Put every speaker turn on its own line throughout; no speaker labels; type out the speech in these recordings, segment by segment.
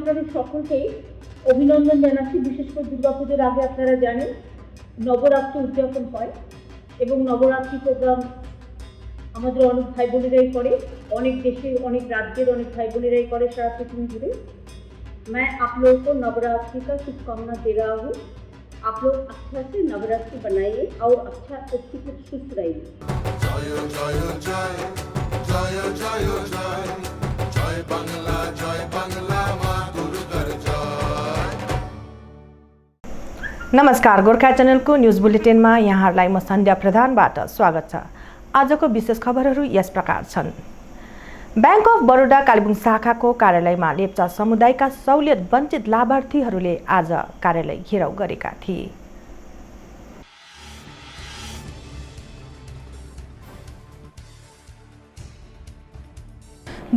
আপনাদের সকলকেই অভিনন্দন জানাচ্ছি। বিশেষ করে দুর্গাপুজোর আগে আপনারা জানেন নবরাত্রি উদযাপন হয় এবং নবরাত্রি প্রোগ্রাম আমাদের অনেক ভাই বোনেরাই করে, অনেক দেশের অনেক রাজ্যের অনেক ভাই বোনেরাই করে সারা পৃথিবী জুড়ে। मैं आप लोगों को नवरात्रि का शुभकामना दे रहा हूँ। आप लोग अच्छा से नवरात्रि बनाइए और अच्छा अच्छी से सुस्त रहिए।
जय जय जय जय जय जय जय बांग्ला माँ दुर्गार जय।
नमस्कार, गोर्खा च्यानलको न्युज बुलेटिनमा यहाँहरूलाई म सन्ध्या प्रधानबाट स्वागत छ। आजको विशेष खबरहरू यस प्रकार छन्। बैंक अफ बडोदा कालेबुङ शाखाको कार्यालयमा लेप्चा समुदायका सहुलियत वञ्चित लाभार्थीहरूले आज कार्यालय घेराउ गरेका थिए।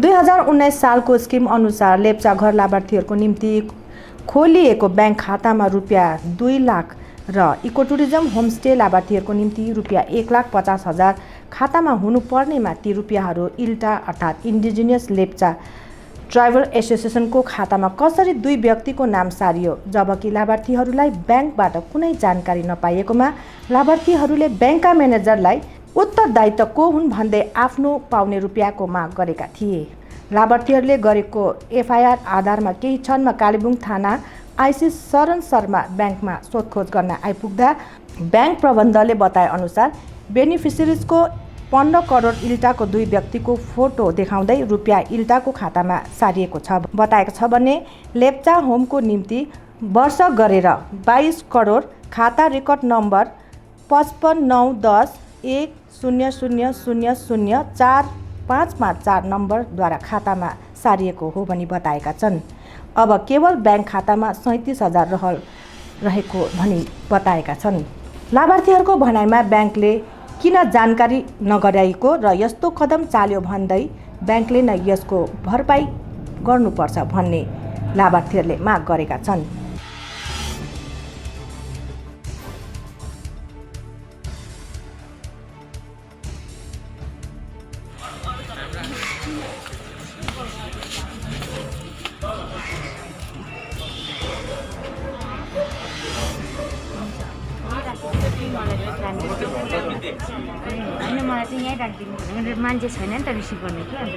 दुई 2019 सालको स्किम अनुसार लेप्चा घर लाभार्थीहरूको निम्ति खोलिएको बैंक खातामा रुपियाँ 2 लाख र इको टुरिज्म होमस्टे लाभार्थीहरूको निम्ति रुपियाँ 1,50,000 खातामा हुनुपर्नेमा ती रुपियाँहरू इल्टा अर्थात् इन्डिजिनियस लेप्चा ट्राइबल एसोसिएसनको खातामा कसरी 2 व्यक्तिको नाम सारियो, जबकि लाभार्थीहरूलाई ब्याङ्कबाट कुनै जानकारी नपाइएकोमा लाभार्थीहरूले ब्याङ्कका म्यानेजरलाई उत्तरदायित्व को हुन् भन्दै आफ्नो पाउने रुपियाँको माग गरेका थिए। लाभार्थीहरूले गरेको एफआइआर आधारमा केही क्षणमा कालेबुङ थाना आइसी शरण शर्मा ब्याङ्कमा सोधखोज गर्न आइपुग्दा ब्याङ्क प्रबन्धले बताए अनुसार बेनिफिसियरिजको 15 करोड इल्टाको 2 व्यक्तिको फोटो देखाउँदै रुपियाँ इल्टाको खातामा सारिएको छ बताएको छ भने लेप्चा होमको निम्ति वर्ष गरेर 22 करोड खाता रेकर्ड नम्बर 55,910,100,004,554 नम्बरद्वारा खातामा सारिएको हो भनी बताएका छन्। अब केवल ब्याङ्क खातामा 37,000 रहेको भनी बताएका छन्। लाभार्थीहरूको भनाइमा ब्याङ्कले किन जानकारी नगराएको र यस्तो कदम चाल्यो भन्दै ब्याङ्कले नै यसको भरपाई गर्नुपर्छ भन्ने लाभार्थीहरूले माग गरेका छन्।
होइन, मलाई चाहिँ यहीँ राखिदिनु भने मेरो मान्छे छैन नि त रिसिभ गर्ने कि अन्त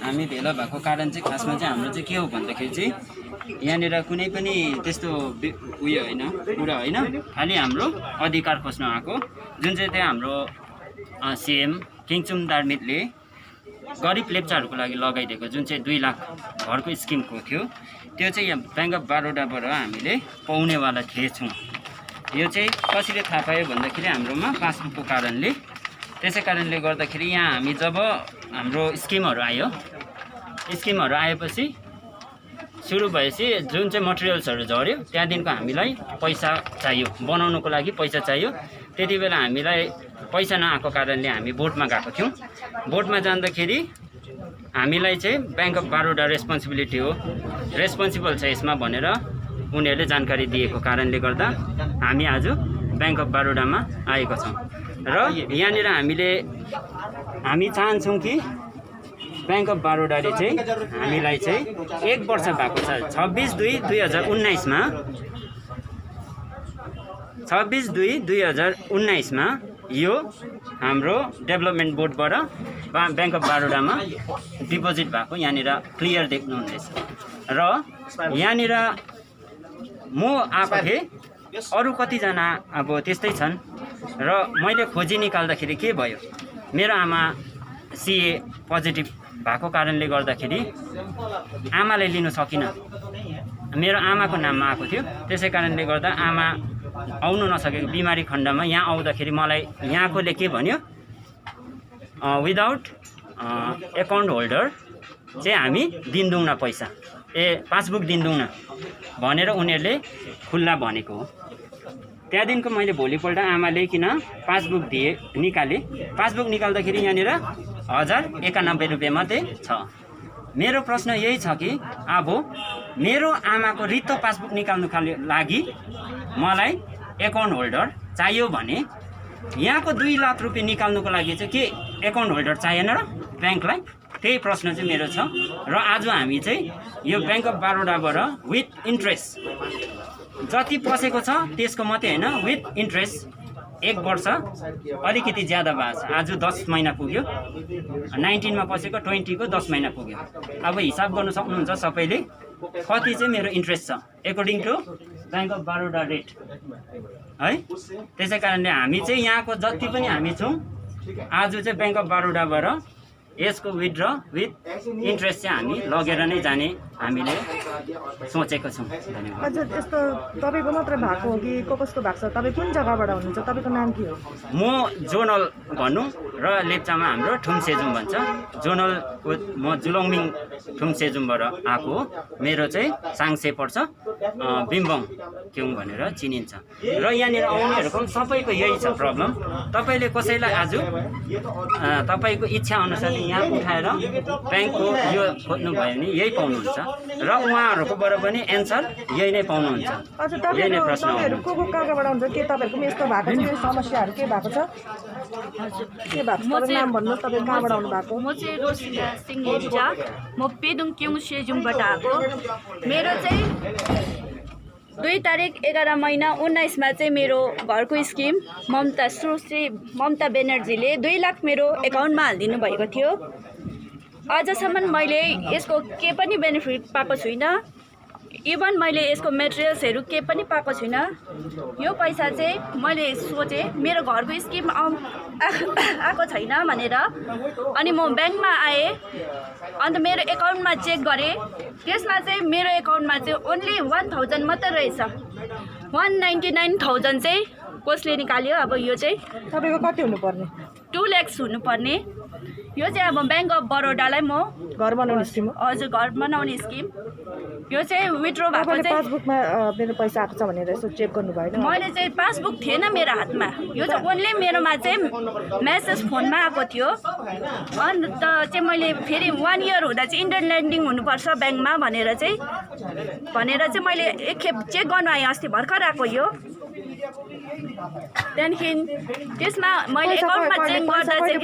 हामी भेला भएको कारण चाहिँ खासमा चाहिँ हाम्रो चाहिँ के हो भन्दाखेरि चाहिँ यहाँनिर कुनै पनि त्यस्तो उयो होइन, कुरा होइन, खालि हाम्रो अधिकार खोज्न आएको जुन चाहिँ त्यहाँ हाम्रो सिएम किङचुम दार्मितले गरिब लेप्चाहरूको लागि लगाइदिएको जुन चाहिँ 2 लाख घरको स्किमको थियो, त्यो चाहिँ यहाँ ब्याङ्क अफ बडोदाबाट हामीले पाउनेवाला थिएछौँ। यो चाहिँ कसरी थाहा पायो भन्दाखेरि हाम्रोमा पासबुकको कारणले, त्यसै कारणले गर्दाखेरि यहाँ हामी जब हाम्रो स्किमहरू आएपछि सुरु भएपछि जुन चाहिँ मटेरियल्सहरू झऱ्यो त्यहाँदेखिको हामीलाई पैसा चाहियो, बनाउनुको लागि पैसा चाहियो। त्यति बेला हामीलाई पैसा नआएको कारणले हामी बोर्डमा गएको थियौँ। बोर्डमा जाँदाखेरि हामीलाई चाहिँ ब्याङ्क अफ बडोदा रेस्पोन्सिबल छ यसमा भनेर उनीहरूले जानकारी दिएको कारणले गर्दा हामी आज ब्याङ्क अफ बडोदामा आएको छौँ र यहाँनिर हामी चाहन्छौँ कि ब्याङ्क अफ बडोदाले चाहिँ हामीलाई चाहिँ 1 वर्ष भएको छ 26/2/2019 मा यो हाम्रो डेभलपमेन्ट बोर्डबाट ब्याङ्क अफ बडोदामा डिपोजिट भएको यहाँनिर क्लियर देख्नुहुनेछ। र यहाँनिर म आएको थिएँ, अरू कतिजना अब त्यस्तै छन् र मैले खोजी निकाल्दाखेरि के भयो, मेरो आमा सिए पोजिटिभ भएको कारणले गर्दाखेरि आमालाई लिन सकिनँ। मेरो आमाको नाममा आएको थियो, त्यसै कारणले गर्दा आमा आउनु नसकेको बिमारी खण्डमा यहाँ आउँदाखेरि मलाई यहाँकोले के भन्यो, विदाउट एकाउन्ट होल्डर चाहिँ हामी दिँदैनौँ पैसा, पासबुक दिँदैनौँ भनेर उनीहरूले खुल्ला भनेको हो। त्यहाँदेखिको मैले भोलिपल्ट आमाले किन पासबुक निकालेँ। पासबुक निकाल्दाखेरि यहाँनिर 1091 रुपियाँ मात्रै छ। मेरो प्रश्न यही छ कि अब मेरो आमाको रित्तो पासबुक निकाल्नुको लागि मलाई एकाउन्ट होल्डर चाहियो भने यहाँको 2 लाख रुपियाँ निकाल्नुको लागि चाहिँ के एकाउन्ट होल्डर चाहिएन र ब्याङ्कलाई? त्यही प्रश्न चाहिँ मेरो छ। र आज हामी चाहिँ यो ब्याङ्क अफ बरोडाबाट विथ इन्ट्रेस्ट जति पसेको छ त्यसको मात्रै होइन, विथ इन्ट्रेस्ट 1 वर्ष अलिकति ज्यादा भएको छ। आज 10 महिना पुग्यो, 19 मा पसेको 20 को 10 महिना पुग्यो। अब हिसाब गर्नु सक्नुहुन्छ सबैले कति चाहिँ मेरो इन्ट्रेस्ट छ according to bank of Baroda rate है। त्यसै कारणले हामी चाहिँ यहाँको जति पनि हामी छौँ आज चाहिँ ब्याङ्क अफ बरोडाबाट यसको विथड्र विथ इन्ट्रेस्ट चाहिँ हामी लगेर नै जाने हामीले सोचेको छौँ। धन्यवाद।
हजुर, यस्तो तपाईँको मात्रै भएको हो कि कसको भएको छ? तपाईँ कुन जग्गाबाट हुनुहुन्छ? तपाईँको नाम के हो?
म जोनल भनौँ र लेप्चामा हाम्रो ठुमसेजुम भन्छ। जोनलको म जुलङमिङ ठुमसेजुमबाट आएको हो। मेरो चाहिँ साङसे पर्छ, बिम्बङ क्युङ भनेर चिनिन्छ। र यहाँनिर आउनेहरूको सबैको यही छ प्रब्लम। तपाईँले कसैलाई आज तपाईँको इच्छा अनुसारले यहाँ उठाएर ब्याङ्कको यो खोज्नु भयो भने यही पाउनुहुन्छ र उहाँहरूकोबाट पनि एन्सर यही नै पाउनुहुन्छ।
हजुर,
यही नै प्रश्न
तपाईँहरू को कहाँबाट हुन्छ? के तपाईँहरूकोमा यस्तो भएको छ? यो समस्याहरू के भएको छ? के भएको छ? तपाईँ नाम भन्नुहोस्, तपाईँ कहाँबाट आउनु भएको?
म चाहिँ रोसिदा सिंह लेप्चा, म पेदुङ क्युङ सेजुङबाट आएको। मेरो चाहिँ 2 तारिक 11 महिना 19 मा चाहिँ मेरो घरको स्किम सुश्री ममता ब्यानर्जीले 2 लाख मेरो एकाउन्टमा हालिदिनु भएको थियो। अझसम्म मैले यसको के पनि बेनिफिट पाएको छुइनँ। इभन मैले यसको मेटेरियल्सहरू के पनि पाएको छुइनँ। यो पैसा चाहिँ मैले सोचेँ मेरो घरको स्किम आएको छैन भनेर, अनि म ब्याङ्कमा आएँ। अन्त मेरो एकाउन्टमा चेक गरेँ, त्यसमा चाहिँ मेरो एकाउन्टमा चाहिँ ओन्ली 1000 मात्रै रहेछ। 199,000 चाहिँ कसले निकाल्यो? अब यो चाहिँ
तपाईँको कति हुनुपर्ने?
2 लाख हुनुपर्ने। यो चाहिँ अब ब्याङ्क अफ बरोडालाई म
घर बनाउने स्किम हो?
हजुर, घर बनाउने स्किम। यो चाहिँ विथड्र भएको
तपाईँले
चाहिँ
पासबुकमा मेरो पैसा आएको छ भनेर यसो चेक गर्नु भएन?
मैले चाहिँ पासबुक थिएन मेरो हातमा। यो चाहिँ ओन्ली मेरोमा चाहिँ मेसेज फोनमा आएको थियो। अन्त चाहिँ मैले फेरि 1 इयर हुँदा चाहिँ इन्टर ल्यान्डिङ हुनुपर्छ ब्याङ्कमा भनेर चाहिँ मैले एकखेप चेक गर्नु आएँ। अस्ति भर्खर आएको यो। त्यहाँदेखि त्यसमा मैले एकाउन्टमा चेक गर्दा चाहिँ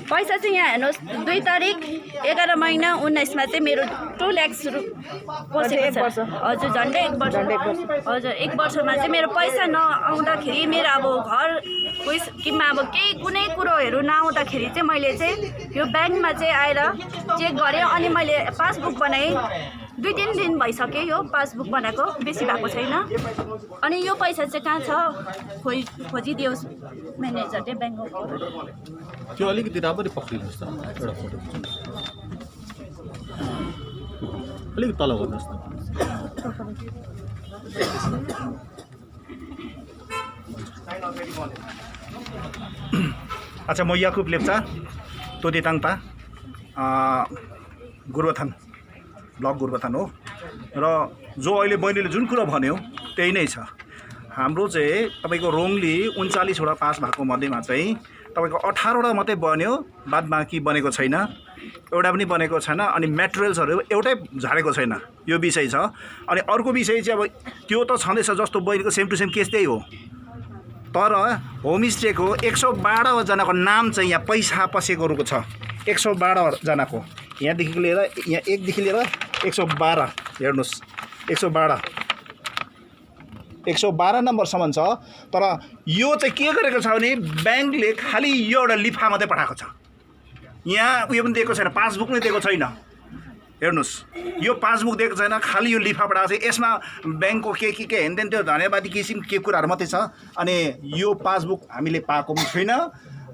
पैसा चाहिँ यहाँ हेर्नुहोस्, 2 तारिक 11 महिना 19 मा चाहिँ मेरो 2 लाख पसेको छ। हजुर, झन्डै 1 वर्ष। हजुर, 1 वर्षमा चाहिँ मेरो पैसा नआउँदाखेरि मेरो अब घरको स्किममा अब केही कुनै कुरोहरू नआउँदाखेरि चाहिँ मैले चाहिँ यो ब्याङ्कमा चाहिँ आएर चेक गरेँ। अनि मैले पासबुक बनाएँ। 2-3 दिन भइसक्यो यो पासबुक बनाएको, बेसी भएको छैन। अनि यो पैसा चाहिँ कहाँ छ खोजिदियोस् म्यानेजरले ब्याङ्कको।
त्यो अलिकति राम्ररी पक्रिनुहोस् त, एउटा फोटो खिच्नु। अलिकति तल गर्नुहोस् न।
अच्छा, म याकुब लेप्चा, तोदेताङपा, गोरुबथान ब्लक गोरुबथान हो। र जो अहिले बहिनीले जुन कुरा भन्यो त्यही नै छ। हाम्रो चाहिँ तपाईँको रोङली 39वटा पास भएको मध्येमा चाहिँ तपाईँको 18वटा मात्रै बन्यो, बाद बाँकी बनेको छैन, एउटा पनि बनेको छैन। अनि मेटेरियल्सहरू एउटै झारेको छैन, यो विषय छ। अनि अर्को विषय चाहिँ अब त्यो त छँदैछ, जस्तो बहिनीको सेम टु सेम केस त्यही हो। तर होमस्टेको 112 जनाको नाम चाहिँ यहाँ पैसा पसेकोहरूको छ। 112 जनाको, यहाँदेखि लिएर यहाँ 1 देखि लिएर 112 हेर्नुहोस्, 112 नम्बरसम्म छ। तर यो चाहिँ के गरेको छ भने ब्याङ्कले खालि यो एउटा लिफा मात्रै पठाएको छ। यहाँ उयो पनि दिएको छैन, पासबुक पनि दिएको छैन। हेर्नुहोस्, यो पासबुक दिएको छैन, खालि यो लिफा पठाएको छ। यसमा ब्याङ्कको के हेनदेन त्यो धन्यवादी किसिम के कुराहरू मात्रै छ। अनि यो पासबुक हामीले पाएको पनि छैन।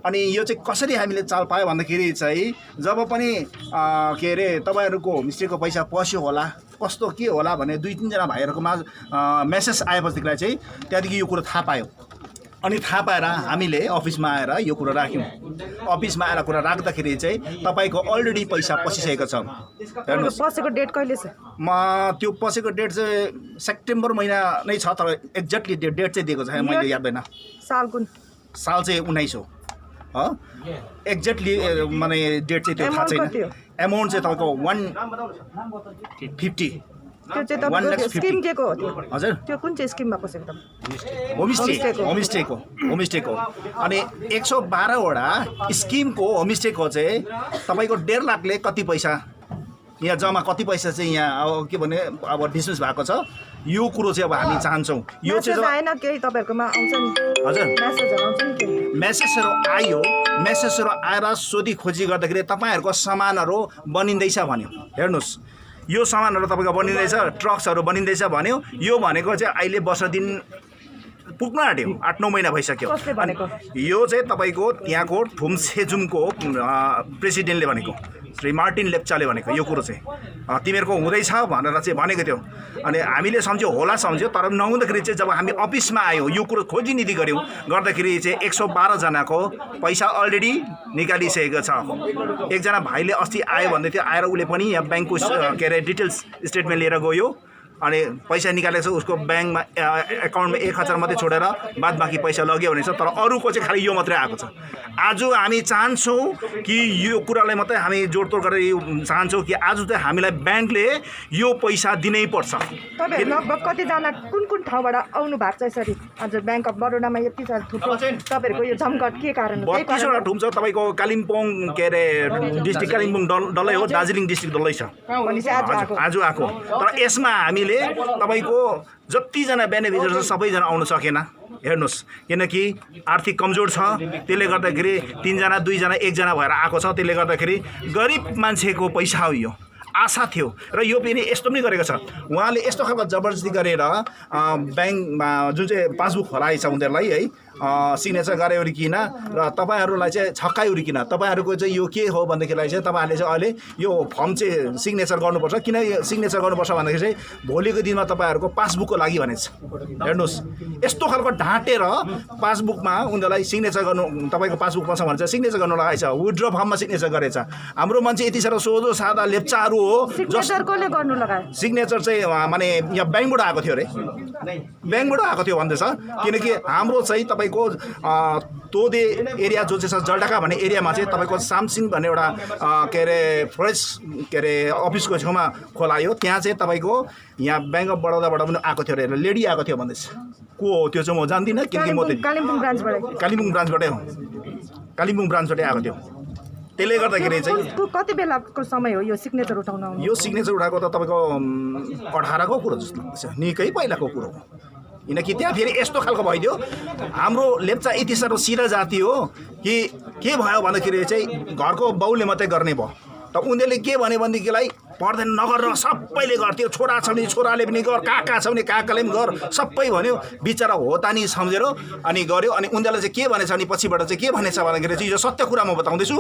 अनि यो चाहिँ कसरी हामीले चाल पायो भन्दाखेरि चाहिँ जब पनि के अरे तपाईँहरूको होमस्टेको पैसा पस्यो होला, कस्तो के होला भने 2-3 जना भाइहरूकोमा मेसेज आएपछिलाई चाहिँ त्यहाँदेखि यो कुरो थाहा पायो। अनि थाहा पाएर हामीले अफिसमा आएर यो कुरा राख्यौँ। अफिसमा आएर कुरा राख्दाखेरि चाहिँ तपाईँको अलरेडी पैसा पसिसकेको छ। हेर्नुहोस्,
पसेको डेट कहिले छ?
त्यो पसेको डेट चाहिँ सेप्टेम्बर महिना नै छ, तर एक्ज्याक्टली डेट चाहिँ दिएको छ मैले याद भएन।
साल कुन?
साल चाहिँ 19 हो। एक्ज्याक्टली माने डेट चाहिँ त्यो थाहा छैन एमाउन्ट चाहिँ तपाईँको 150
त्यो चाहिँ तपाईँको स्किम के को हो त्यो
हजुर
त्यो कुन चाहिँ स्किममा पसेको त
होमस्टेको अनि 112 वटा स्किमको होमस्टेको चाहिँ तपाईँको 1.5 लाखले कति पैसा यहाँ जम्मा कति पैसा चाहिँ यहाँ अब के भने अब डिस्मिस भएको छ यो कुरो चाहिँ अब हामी चाहन्छौँ यो चाहिँ
आएन केही तपाईँहरूकोमा आउँछ नि
हजुर
मेसेजहरू आउँछ नि केही
मेसेजहरू आएर सोधी खोजी गर्दाखेरि तपाईँहरूको सामानहरू बनिँदैछ भन्यो हेर्नुहोस् यो सामानहरू तपाईँको बनिँदैछ ट्रक्सहरू बनिँदैछ भन्यो यो भनेको चाहिँ अहिले वर्ष दिन पुग्न आँट्यो 8-9 महिना भइसक्यो अनि यो चाहिँ तपाईँको त्यहाँको थुम्सेजुमको प्रेसिडेन्टले भनेको श्री मार्टिन लेप्चाले भनेको यो कुरो चाहिँ तिमीहरूको हुँदैछ भनेर चाहिँ भनेको थियो अनि हामीले सम्झ्यौँ होला सम्झ्यौँ तर नहुँदाखेरि चाहिँ जब हामी अफिसमा आयौँ यो कुरो खोजी नीति गऱ्यौँ गर्दाखेरि चाहिँ 112 जनाको पैसा अलरेडी निकालिसकेको छ एकजना भाइले अस्ति आयो भन्दै थियो आएर उसले पनि यहाँ ब्याङ्कको के अरे डिटेल्स स्टेटमेन्ट लिएर गयो अनि पैसा निकालेको छ उसको ब्याङ्कमा एकाउन्टमा 1000 मात्रै छोडेर बाद बाँकी पैसा लग्यो भनेछ तर अरूको चाहिँ खालि यो मात्रै आएको छ आज हामी चाहन्छौँ कि यो कुरालाई मात्रै हामी जोडतोड गरेर यो चाहन्छौँ कि आज चाहिँ हामीलाई ब्याङ्कले यो पैसा दिनै पर्छ
तपाईहरु लगभग कतिजना कुन कुन ठाउँबाट आउनु भएको छ यसरी हजुर ब्याङ्क अफ बडोदामा यति साह्रो थुप्रो तपाईहरुको यो जमघट के कारण हो
32 वटा ठुम छ तपाईँको कालिम्पोङ के अरे डिस्ट्रिक्ट कालिम्पोङ डल्लै हो दार्जिलिङ डिस्ट्रिक्ट डल्लै छ आज आएको तर यसमा हामीले तपाईको जतिजना बेनिफिसियरी छ सबैजना आउन सकेन हेर्नुहोस् किनकि आर्थिक कमजोर छ त्यसले गर्दाखेरि 3 जना 2 जना 1 जना भएर आएको छ त्यसले गर्दाखेरि गरिब मान्छेको पैसा हो यो आशा थियो र यो पनि यस्तो पनि गरेको छ उहाँले यस्तो खालको जबरजस्ती गरेर ब्याङ्कमा जुन चाहिँ पासबुक खोलाएछ उनीहरूलाई है सिग्नेचर गराइवरिकन र तपाईँहरूलाई चाहिँ छक्काइवरिकन तपाईँहरूको चाहिँ यो के हो भन्दाखेरिलाई चाहिँ तपाईँहरूले चाहिँ अहिले यो फर्म चाहिँ सिग्नेचर गर्नुपर्छ किन सिग्नेचर गर्नुपर्छ भन्दाखेरि चाहिँ भोलिको दिनमा तपाईँहरूको पासबुकको लागि भनेछ हेर्नुहोस् यस्तो खालको ढाँटेर पासबुकमा उनीहरूलाई सिग्नेचर गर्नु तपाईँको पासबुकमा छ भने चाहिँ सिग्नेचर गर्नु लगाएछ विथड्र फर्ममा सिग्नेचर गरेछ हाम्रो मान्छे यति साह्रो सोझो सादा लेप्चाहरू हो
सिग्नेचर कसले गर्नु लगायो
सिग्नेचर चाहिँ माने यहाँ ब्याङ्कबाट आएको थियो अरे ब्याङ्कबाट आएको थियो भन्दैछ किनकि हाम्रो चाहिँ तपाईँको तोदे एरिया जो चाहिँ छ जलढाका भन्ने एरियामा चाहिँ तपाईँको सामसिङ भन्ने एउटा के अरे फरेस्ट के अरे अफिसको छेउमा खोलायो त्यहाँ चाहिँ तपाईँको यहाँ ब्याङ्क अफ बडोदाबाट पनि आएको थियो अरे लेडी आएको थियो भन्दैछ को हो त्यो चाहिँ म जान्दिनँ किनकि म
कालिम्पोङ ब्रान्चबाटै
हो कालिम्पोङ ब्रान्चबाटै आएको थियो त्यसले गर्दाखेरि चाहिँ
कति बेलाको समय हो यो सिग्नेचर उठाउन
यो सिग्नेचर उठाएको त तपाईँको 18 को कुरो जस्तो लाग्छ निकै पहिलाको कुरो हो किनकि त्यहाँ फेरि यस्तो खालको भइदियो हाम्रो लेप्चा यति साह्रो सिरा जाति हो कि के भयो भन्दाखेरि चाहिँ घरको बाउले मात्रै गर्ने भयो त उनीहरूले के भने भनेदेखिलाई पर्दैन नगरेर सबैले गर्थ्यो छोरा छ भने छोराले पनि गर काका छ भने काकाले पनि गर सबै भन्यो बिचरा हो त नि सम्झेर अनि गर्यो अनि उनीहरूले चाहिँ के भनेछ भने पछिबाट चाहिँ के भनेछ भन्दाखेरि चाहिँ यो सत्य कुरा म बताउँदैछु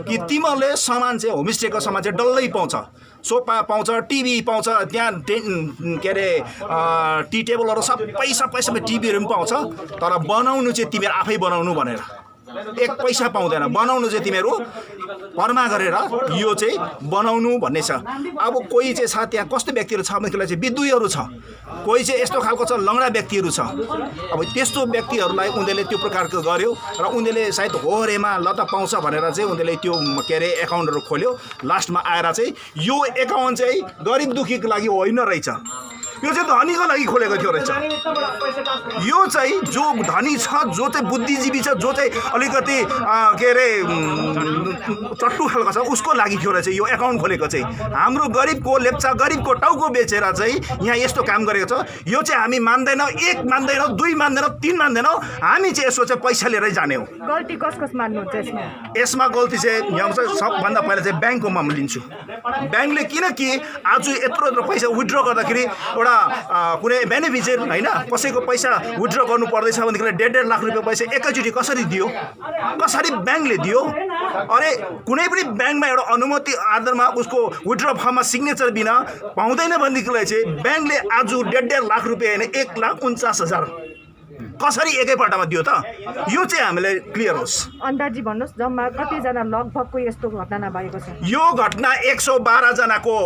कि तिमीहरूले सामान चाहिँ होमस्टेको सामान चाहिँ डल्लै पाउँछ सोफा पाउँछ टिभी पाउँछ त्यहाँ के अरे टी टेबलहरू सबै टिभीहरू पनि पाउँछ तर बनाउनु चाहिँ तिमीहरू आफै बनाउनु भनेर 1 पैसा पाउँदैन बनाउनु चाहिँ तिमीहरू परमा गरेर यो चाहिँ बनाउनु भन्ने छ अब कोही चाहिँ छ त्यहाँ कस्तो व्यक्तिहरू छ भनेदेखिलाई चाहिँ विद्युहरू छ कोही चाहिँ यस्तो खालको छ लङ्गडा व्यक्तिहरू छ अब त्यस्तो व्यक्तिहरूलाई उनीहरूले त्यो प्रकारको गर्यो र उनीहरूले सायद होरेमा लता पाउँछ भनेर चाहिँ उनीहरूले त्यो के अरे एकाउन्टहरू खोल्यो लास्टमा आएर चाहिँ यो एकाउन्ट चाहिँ गरिब दुखीको लागि होइन रहेछ यो चाहिँ धनीको लागि खोलेको थियो रहेछ यो चाहिँ जो धनी छ जो चाहिँ बुद्धिजीवी छ जो चाहिँ अलिकति के अरे चट्टु खालको छ उसको लागि थियो रहेछ यो एकाउन्ट खोलेको चाहिँ हाम्रो गरिबको लेप्चा गरिबको टाउको बेचेर चाहिँ यहाँ यस्तो काम गरेको छ यो चाहिँ हामी मान्दैनौँ 1 मान्दैनौँ 2 मान्दैनौँ 3 मान्दैनौँ हामी चाहिँ यसो चाहिँ पैसा लिएरै जाने हो
गल्ती कस मान्नुहुन्छ
यसमा गल्ती चाहिँ यहाँ चाहिँ सबभन्दा पहिला चाहिँ ब्याङ्कको मामला लिन्छु ब्याङ्कले किनकि आज यत्रो पैसा विथड्र गर्दाखेरि एउटा कुनै बेनिफिसियरी हैन कसैको पैसा विथड्र गर्नु पर्दैछ भनेदेखि 1.5 लाख रुपैयाँ पैसा एकैचोटि कसरी दियो कसरी ब्याङ्कले दियो अरे कुनै पनि ब्याङ्कमा एउटा अनुमति आधारमा उसको विथड्र फर्ममा सिग्नेचर बिना पाउँदैन भनेदेखिलाई चाहिँ ब्याङ्कले आज 1.5 लाख रुपैयाँ हैन 1,49,000 कसरी एकैपल्टमा दियो त यो चाहिँ हामीलाई क्लियर होस्।
अन्दाजी भन्नुहोस् जम्मा कतिजना लगभगको यस्तो घटना भएको छ?
यो घटना 112 जनाको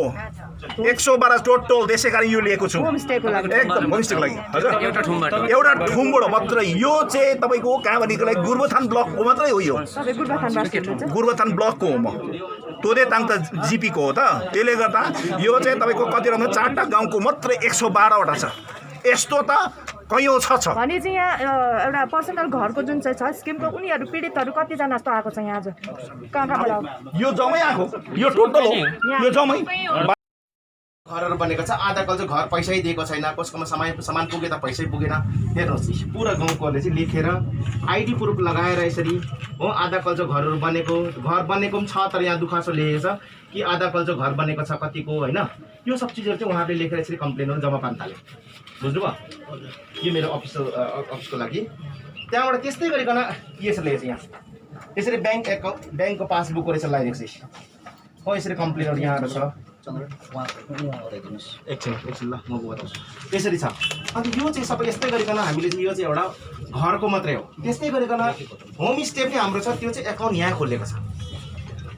112 टोटल, त्यसै कारण यो लिएको छु
होमस्टेको लागि।
एकदम होमस्टेको लागि हजुर एउटा ठुमबाट मात्र। यो चाहिँ तपाईँको कहाँ भनेको लागि गुरबथान ब्लकको मात्रै हो। यो
तपाईँ गुरबथानवासी हुनुहुन्छ?
गुरबथान ब्लकको हो म, तोदेताङ त जिपीको हो त। त्यसले गर्दा यो चाहिँ तपाईँको कति भन्दा 4टा गाउँको मात्रै 112वटा छ। यस्तो त कयौँ छ।
भने चाहिँ यहाँ एउटा पर्सनल घरको जुन चाहिँ छ स्किमको उनीहरू पीडितहरू कतिजना जस्तो आएको छ यहाँ आज? कहाँबाट?
यो जम्मै आएको, यो टोटल हो, यो जम्मै
घरहरू बनेको छ। आधा कल चाहिँ घर पैसै दिएको छैन, कसकोमा सामान पुगे त पैसै पुगेन। हेर्नुहोस् पुरा गाउँकोहरूले चाहिँ लेखेर आइडी प्रुफ लगाएर यसरी हो आधा कल चाहिँ घरहरू बनेको, घर बनेको पनि छ, तर यहाँ दुखासो लेखेको छ कि आधा कल चाहिँ घर बनेको छ कतिको होइन। यो सब चिजहरू चाहिँ उहाँहरूले लेखेर यसरी कम्प्लेनहरू जम्मा पार्न थाले। बुझ्नुभयो? यो मेरो अफिसको लागि। त्यहाँबाट त्यस्तै गरिकन यसरी लेखेको छ यहाँ, यसरी ब्याङ्कको पासबुकको रहेछ लगाइदिएको छ हो। यसरी कम्प्लेनहरू यहाँहरू छ। एकछिन ल म बताउँछु। यसरी छ। अन्त यो चाहिँ सबै यस्तै गरिकन हामीले चाहिँ यो चाहिँ एउटा घरको मात्रै हो। त्यस्तै गरिकन होमस्टे पनि हाम्रो छ, त्यो चाहिँ एकाउन्ट यहाँ खोलेको छ।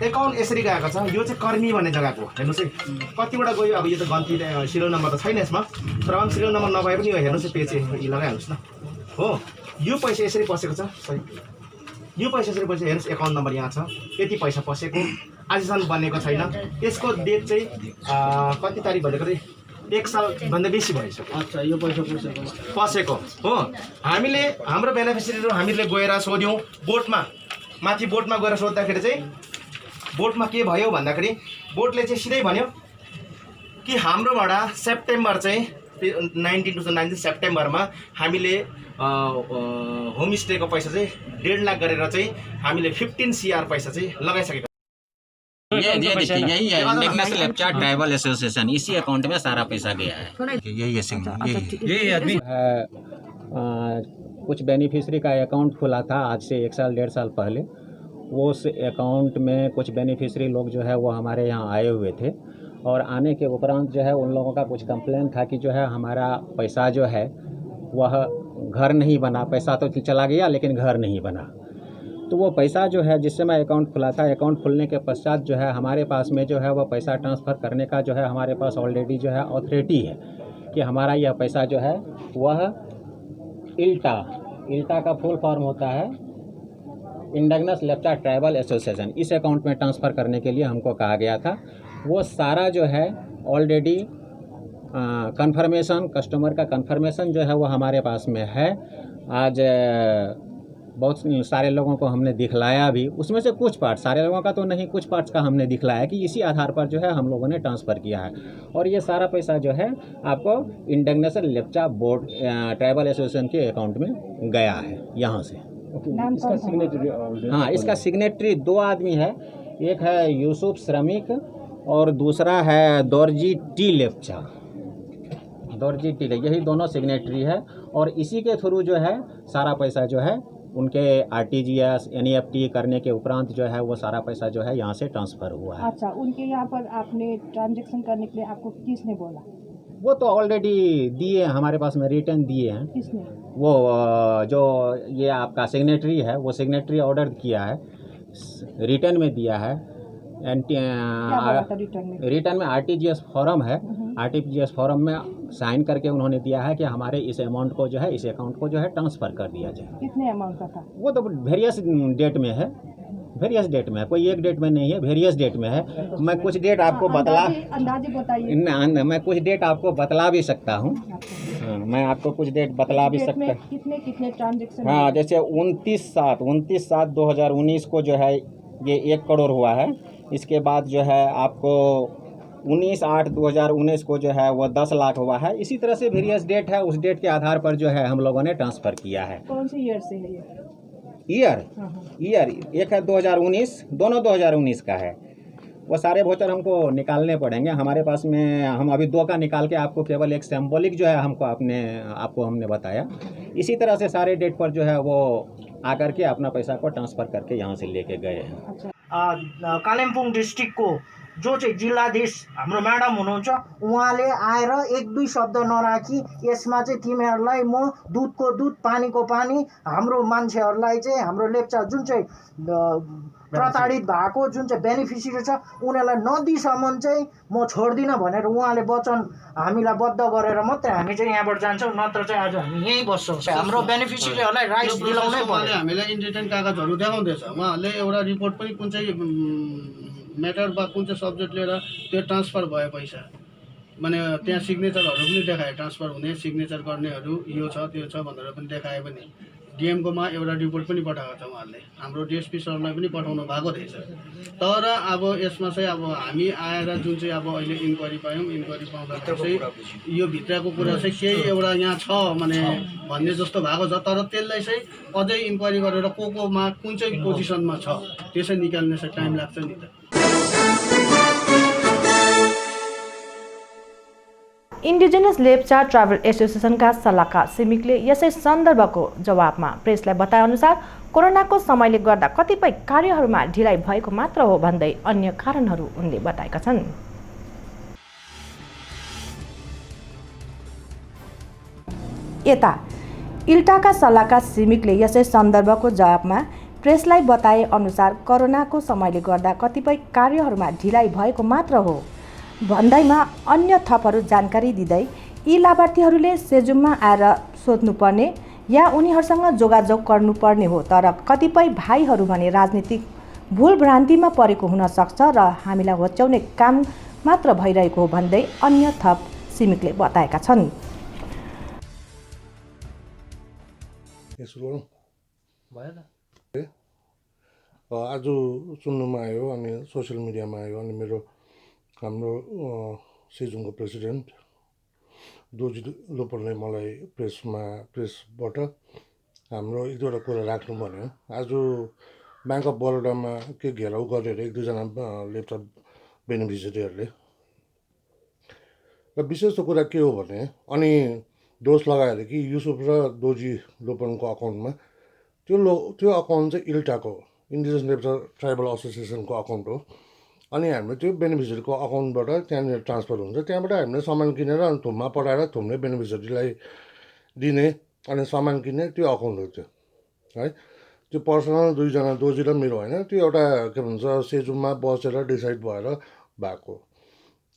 एकाउन्ट यसरी गएको छ। यो चाहिँ कर्मी भन्ने जग्गाको हेर्नुहोस् है, कतिवटा गयो। अब यो त गन्ती सिरियल नम्बर त छैन यसमा, तर पनि सिरियल नम्बर नभए पनि यो हेर्नुहोस् पेज लगाइहाल्नुहोस् न हो। यो पैसा यसरी पसेको छ, सही यो पैसा यसरी पसेको हेर्नुहोस्। एकाउन्ट नम्बर यहाँ छ, यति पैसा पसेको, आजसम्म बनेको छैन। यसको डेट चाहिँ कति तारिक भनेको चाहिँ 1 सालभन्दा बेसी भइसक्यो। अच्छा, यो पैसा पसेको हो। हामीले हाम्रो बेनिफिसियरीहरू हामीले गएर सोध्यौँ बोर्डमा, माथि बोर्डमा गएर सोद्धाखेरि चाहिँ बोर्डमा के भयो भन्दाखेरि बोर्डले चाहिँ सिधै भन्यो कि हाम्रोबाट सेप्टेम्बर चाहिँ 2019 सेप्टेम्बरमा हामीले होमस्टेको पैसा चाहिँ 1.5 लाख गरेर चाहिँ हामीले 15 CR पैसा चाहिँ लगाइसकेको।
ये देखिए यही है इंडिगनस लेप्चा ट्राइबल एसोसिएशन, इसी अकाउंट में सारा पैसा गया है। यही है सिंह, यही आदमी है। कुछ बेनिफिशरी का अकाउंट खुला था आज से 1 साल 1.5 साल पहले। वो उस अकाउंट में कुछ बेनिफिशरी लोग जो है वो हमारे यहाँ आए हुए थे, और आने के उपरांत जो है उन लोगों का कुछ कंप्लेन था कि जो है हमारा पैसा जो है वह घर नहीं बना। पैसा तो चला गया लेकिन घर नहीं बना। तो वो पैसा जो है जिस समय अकाउंट खुला था, अकाउंट खुलने के पश्चात जो है हमारे पास में जो है वह पैसा ट्रांसफ़र करने का जो है हमारे पास ऑलरेडी जो है अथॉरिटी है कि हमारा यह पैसा जो है वह इल्टा का फुल फॉर्म होता है इंडिगनस लेप्चा ट्राइबल एसोसिएशन, इस अकाउंट में ट्रांसफ़र करने के लिए हमको कहा गया था। वो सारा जो है ऑलरेडी कन्फर्मेशन, कस्टमर का कन्फर्मेशन जो है वो हमारे पास में है। आज बहुत सारे लोगों को हमने दिखलाया भी, उसमें से कुछ पार्ट, सारे लोगों का तो नहीं, कुछ पार्ट्स का हमने दिखलाया कि इसी आधार पर जो है हम लोगों ने ट्रांसफ़र किया है। और ये सारा पैसा जो है आपको इंडिगनस लेप्चा बोर्ड ट्राइबल एसोसिएशन के अकाउंट में गया है यहाँ से। इसका सिग्नेटरी, हाँ, इसका सिग्नेटरी 2 आदमी है, एक है यूसुफ श्रमिक और दूसरा है दौरजी टी लेप्चा। दौरजी टी, यही दोनों सिग्नेटरी है। और इसी के थ्रू जो है सारा पैसा जो है उनके RTGS NEFT करने के उपरांत जो है वो सारा पैसा जो है यहाँ से ट्रांसफ़र हुआ है।
अच्छा, उनके यहाँ पर आपने ट्रांजैक्शन करने के लिए आपको किसने बोला?
वो तो ऑलरेडी दिए, हमारे पास में रिटर्न दिए हैं।
किसने?
वो जो ये आपका सिग्नेटरी है, वो सिग्नेटरी ऑर्डर किया है, रिटर्न में दिया है। रिटर्न में RTGS फॉर्म है, RTGS फॉर्म में साइन करके उन्होंने दिया है कि हमारे इस अमाउंट को जो है, इस अकाउंट को जो है ट्रांसफ़र कर दिया जाए।
कितने अमाउंट का था? वो
तो वेरियस डेट में है, वेरियस डेट में है, कोई एक डेट में नहीं है, वेरियस डेट में है। मैं कुछ डेट आपको
अंदाजे बताइए।
मैं कुछ डेट आपको बतला भी सकता हूँ। मैं आपको कुछ डेट बतला भी सकता हूँ।
कितने ट्रांजेक्शन?
हाँ, जैसे 29/7/2019 को जो है ये 1 करोड़ हुआ है। इसके बाद जो है आपको 19/8/2019 को जो है वो 10 लाख हुआ है। इसी तरह से वेरियस डेट है, उस डेट के आधार पर जो है हम लोगों ने ट्रांसफ़र किया है।
कौन से ईयर से है ये?
ईयर एक है 2019, दोनों 2019 का है। वो सारे वोचर हमको निकालने पड़ेंगे। हमारे पास में हम अभी 2 का निकाल के आपको केवल एक सिंबॉलिक जो है आपको हमने बताया। इसी तरह से सारे डेट पर जो है वो आकर के अपना पैसा को ट्रांसफ़र करके यहाँ से लेके गए हैं।
कालिम्पोङ डिस्ट्रिक्टको
जो चाहिँ जिल्लाधीश हाम्रो म्याडम हुनुहुन्छ उहाँले आएर एक दुई शब्द नराखी यसमा चाहिँ तिमीहरूलाई म दुधको दुध पानीको पानी हाम्रो मान्छेहरूलाई चाहिँ हाम्रो लेप्चा जुन चाहिँ प्रताडित भएको जुन चाहिँ बेनिफिसियरी छ उनीहरूलाई नदीसम्म चाहिँ म छोड्दिनँ भनेर उहाँले वचन हामीलाई बद्ध गरेर मात्रै हामी चाहिँ यहाँबाट जान्छौँ, नत्र चाहिँ आज हामी यहीँ बस्छौँ। हाम्रो बेनिफिसियरीहरूलाई राइट्स दिलाउनै पर्यो।
हामीलाई इन्डिटेन कागजहरू देखाउँदैछ, उहाँहरूले एउटा रिपोर्ट पनि कुन चाहिँ म्याटर वा कुन चाहिँ सब्जेक्ट लिएर त्यो ट्रान्सफर भयो पैसा माने त्यहाँ सिग्नेचरहरू पनि देखाए, ट्रान्सफर हुने सिग्नेचर गर्नेहरू यो छ त्यो छ भनेर पनि देखाए पनि डिएमकोमा एउटा रिपोर्ट पनि पठाएको छ उहाँहरूले, हाम्रो डिएसपी सरलाई पनि पठाउनु भएको रहेछ। तर अब यसमा चाहिँ अब हामी आएर जुन चाहिँ अब अहिले इन्क्वायरी पायौँ, इन्क्वायरी पाउँदाखेरि चाहिँ यो भित्रको कुरा चाहिँ केही एउटा यहाँ छ भने भन्ने जस्तो भएको छ, तर त्यसलाई चाहिँ अझै इन्क्वायरी गरेर कोमा कुन चाहिँ पोजिसनमा छ त्यो चाहिँ निकाल्ने चाहिँ टाइम लाग्छ नि त।
इन्डिजिनस लेप्चा ट्राभल एसोसिएसनका सल्लाहकार सिमिकले यसै सन्दर्भको जवाबमा प्रेसलाई बताएअनुसार कोरोनाको समयले गर्दा कतिपय कार्यहरूमा ढिलाइ भएको मात्र हो भन्दै अन्य कारणहरू उनले बताएका छन्। यता इल्टाका सल्लाहकार सिमिकले यसै सन्दर्भको जवाबमा प्रेसलाई बताए अनुसार कोरोनाको समयले गर्दा कतिपय कार्यहरूमा ढिलाइ भएको मात्र हो भन्दैमा अन्य थपहरू जानकारी दिँदै यी लाभार्थीहरूले सेजुममा आएर सोध्नुपर्ने या उनीहरूसँग जोगाजोग गर्नुपर्ने हो, तर कतिपय भाइहरू भने राजनीतिक भुलभ्रान्तिमा परेको हुन सक्छ र हामीलाई होच्याउने काम मात्र भइरहेको हो भन्दै अन्य थप सिमिकले बताएका छन्।
आज सुन्नुमा आयो अनि सोसियल मिडियामा आयो अनि हाम्रो सेजुङको प्रेसिडेन्ट दोजी लोपनले मलाई प्रेसबाट हाम्रो एक दुईवटा कुरा राख्नु भन्यो। आज ब्याङ्क अफ बरोडामा के घेराउ गरेर एक दुईजना लेप्चा बेनिफिसियरीहरूले र विशेष त कुरा के हो भने अनि दोष लगाएर कि युसुफ र दोजी लोपनको अकाउन्टमा त्यो अकाउन्ट चाहिँ इल्टाको इन्डिजिनस लेप्चा ट्राइबल एसोसिएसनको अकाउन्ट हो। अनि हामीले त्यो बेनिफिसियरीको अकाउन्टबाट त्यहाँनिर ट्रान्सफर हुन्छ, त्यहाँबाट हामीले सामान किनेर अनि थुममा पठाएर थुमले बेनिफिसियरीलाई दिने अनि सामान किन्ने त्यो अकाउन्ट हो त्यो है। त्यो पर्सनल दुईजना दोजी र मेरो होइन, त्यो एउटा के भन्छ सेजुममा बसेर डिसाइड भएर भएको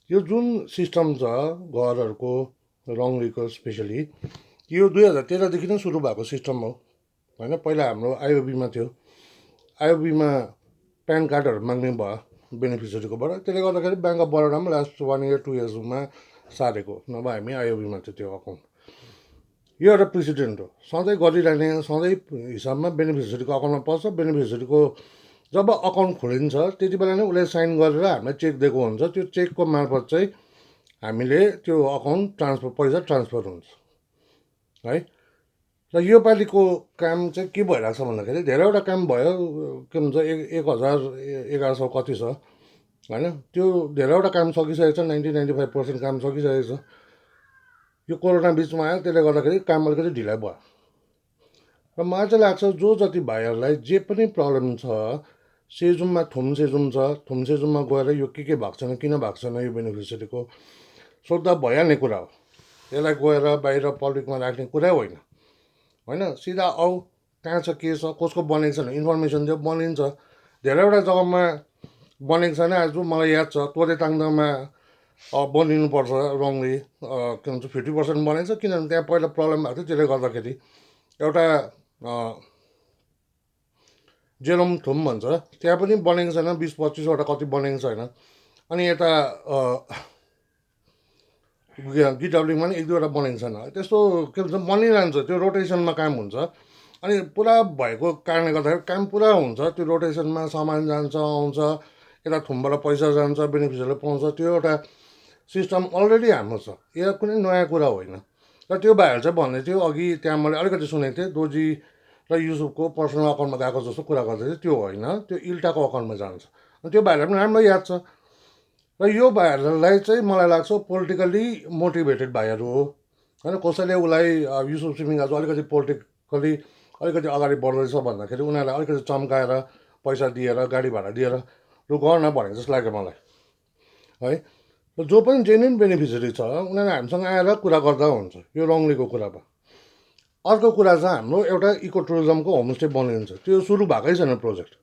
यो जुन सिस्टम छ घरहरूको रङ्गलीको स्पेसली यो 2013देखि नै सुरु भएको सिस्टम हो होइन। पहिला हाम्रो आइओबीमा थियो, आइओबीमा प्यान कार्डहरू माग्ने भयो बेनिफिसियरीकोबाट, त्यसले गर्दाखेरि ब्याङ्क अफ बरोडामा लास्ट 1 year 2 yearsमा सारेको, नभए हामी आइओबीमा थियो त्यो अकाउन्ट। यो एउटा प्रेसिडेन्ट हो, सधैँ गरिरहने सधैँ हिसाबमा बेनिफिसियरीको अकाउन्टमा पर्छ। बेनिफिसियरीको जब अकाउन्ट खोलिन्छ त्यति बेला नै उसले साइन गरेर हामीलाई चेक दिएको हुन्छ, त्यो चेकको मार्फत चाहिँ हामीले त्यो अकाउन्ट पैसा ट्रान्सफर हुन्छ है। र यो पालिको काम चाहिँ के भइरहेको छ भन्दाखेरि धेरैवटा काम भयो, के भन्छ 1100 कति छ होइन, त्यो धेरैवटा काम सकिसकेको छ, 90-95% काम सकिसकेको छ। यो कोरोना बिचमा आयो, त्यसले गर्दाखेरि काम अलिकति ढिलाइ भयो। र मलाई चाहिँ लाग्छ जो जति भाइहरूलाई जे पनि प्रब्लम छ, सेजुममा थुम सेजुम छ, थुम सेजुममा गएर यो के भएको छैन, किन भएको छैन यो बेनिफिसियरीको सोद्धा भइहाल्ने कुरा हो। यसलाई गएर बाहिर पब्लिकमा राख्ने कुरा होइन होइन। सिधा आऊ कहाँ छ के छ कसको बनेको छैन इन्फर्मेसन दियो, बनिन्छ। धेरैवटा जग्गामा बनेको छैन। आज मलाई याद छ तोरेताङमा बनिनुपर्छ रङली के भन्छ 50% बनेको छ, किनभने त्यहाँ पहिला प्रब्लम भएको थियो। त्यसले गर्दाखेरि एउटा जेरोम थुम भन्छ त्यहाँ पनि बनेको छैन, 20-25वटा कति बनेको छैन। अनि यता गिडब्लिङमा पनि 1-2वटा बनेको छैन। त्यस्तो के भन्छ बनिरहन्छ, त्यो रोटेसनमा काम हुन्छ। अनि पुरा भएको कारणले गर्दाखेरि काम पुरा हुन्छ, त्यो रोटेसनमा सामान जान्छ आउँछ, यता थुमबाट पैसा जान्छ, बेनिफिसियरीले पाउँछ। त्यो एउटा सिस्टम अलरेडी हाम्रो छ, यो कुनै नयाँ कुरा होइन। र त्यो भाइहरू चाहिँ भन्दै थियो अघि त्यहाँ मैले अलिकति सुनेको थिएँ दोजी र युसुफको पर्सनल अकाउन्टमा गएको जस्तो कुरा गर्दै थियो, त्यो होइन, त्यो इल्टाको अकाउन्टमा जान्छ। त्यो भाइहरूलाई पनि राम्रो याद छ। र यो भाइहरूलाई चाहिँ मलाई लाग्छ पोलिटिकल्ली मोटिभेटेड भाइहरू हो होइन। कसैले उसलाई युसुफ सिमिङ आज अलिकति पोलिटिकल्ली अलिकति अगाडि बढ्दैछ भन्दाखेरि उनीहरूलाई अलिकति चम्काएर पैसा दिएर गाडी भाडा दिएर लु गर्न भनेको जस्तो लाग्यो मलाई है र जो पनि जेन्युन बेनिफिसियरी छ उनीहरू हामीसँग आएर कुरा गर्दा हुन्छ यो रङलीको कुरामा। अर्को कुरा चाहिँ हाम्रो एउटा इको टुरिज्मको होमस्टे बनिन्छ, त्यो सुरु भएकै छैन प्रोजेक्ट।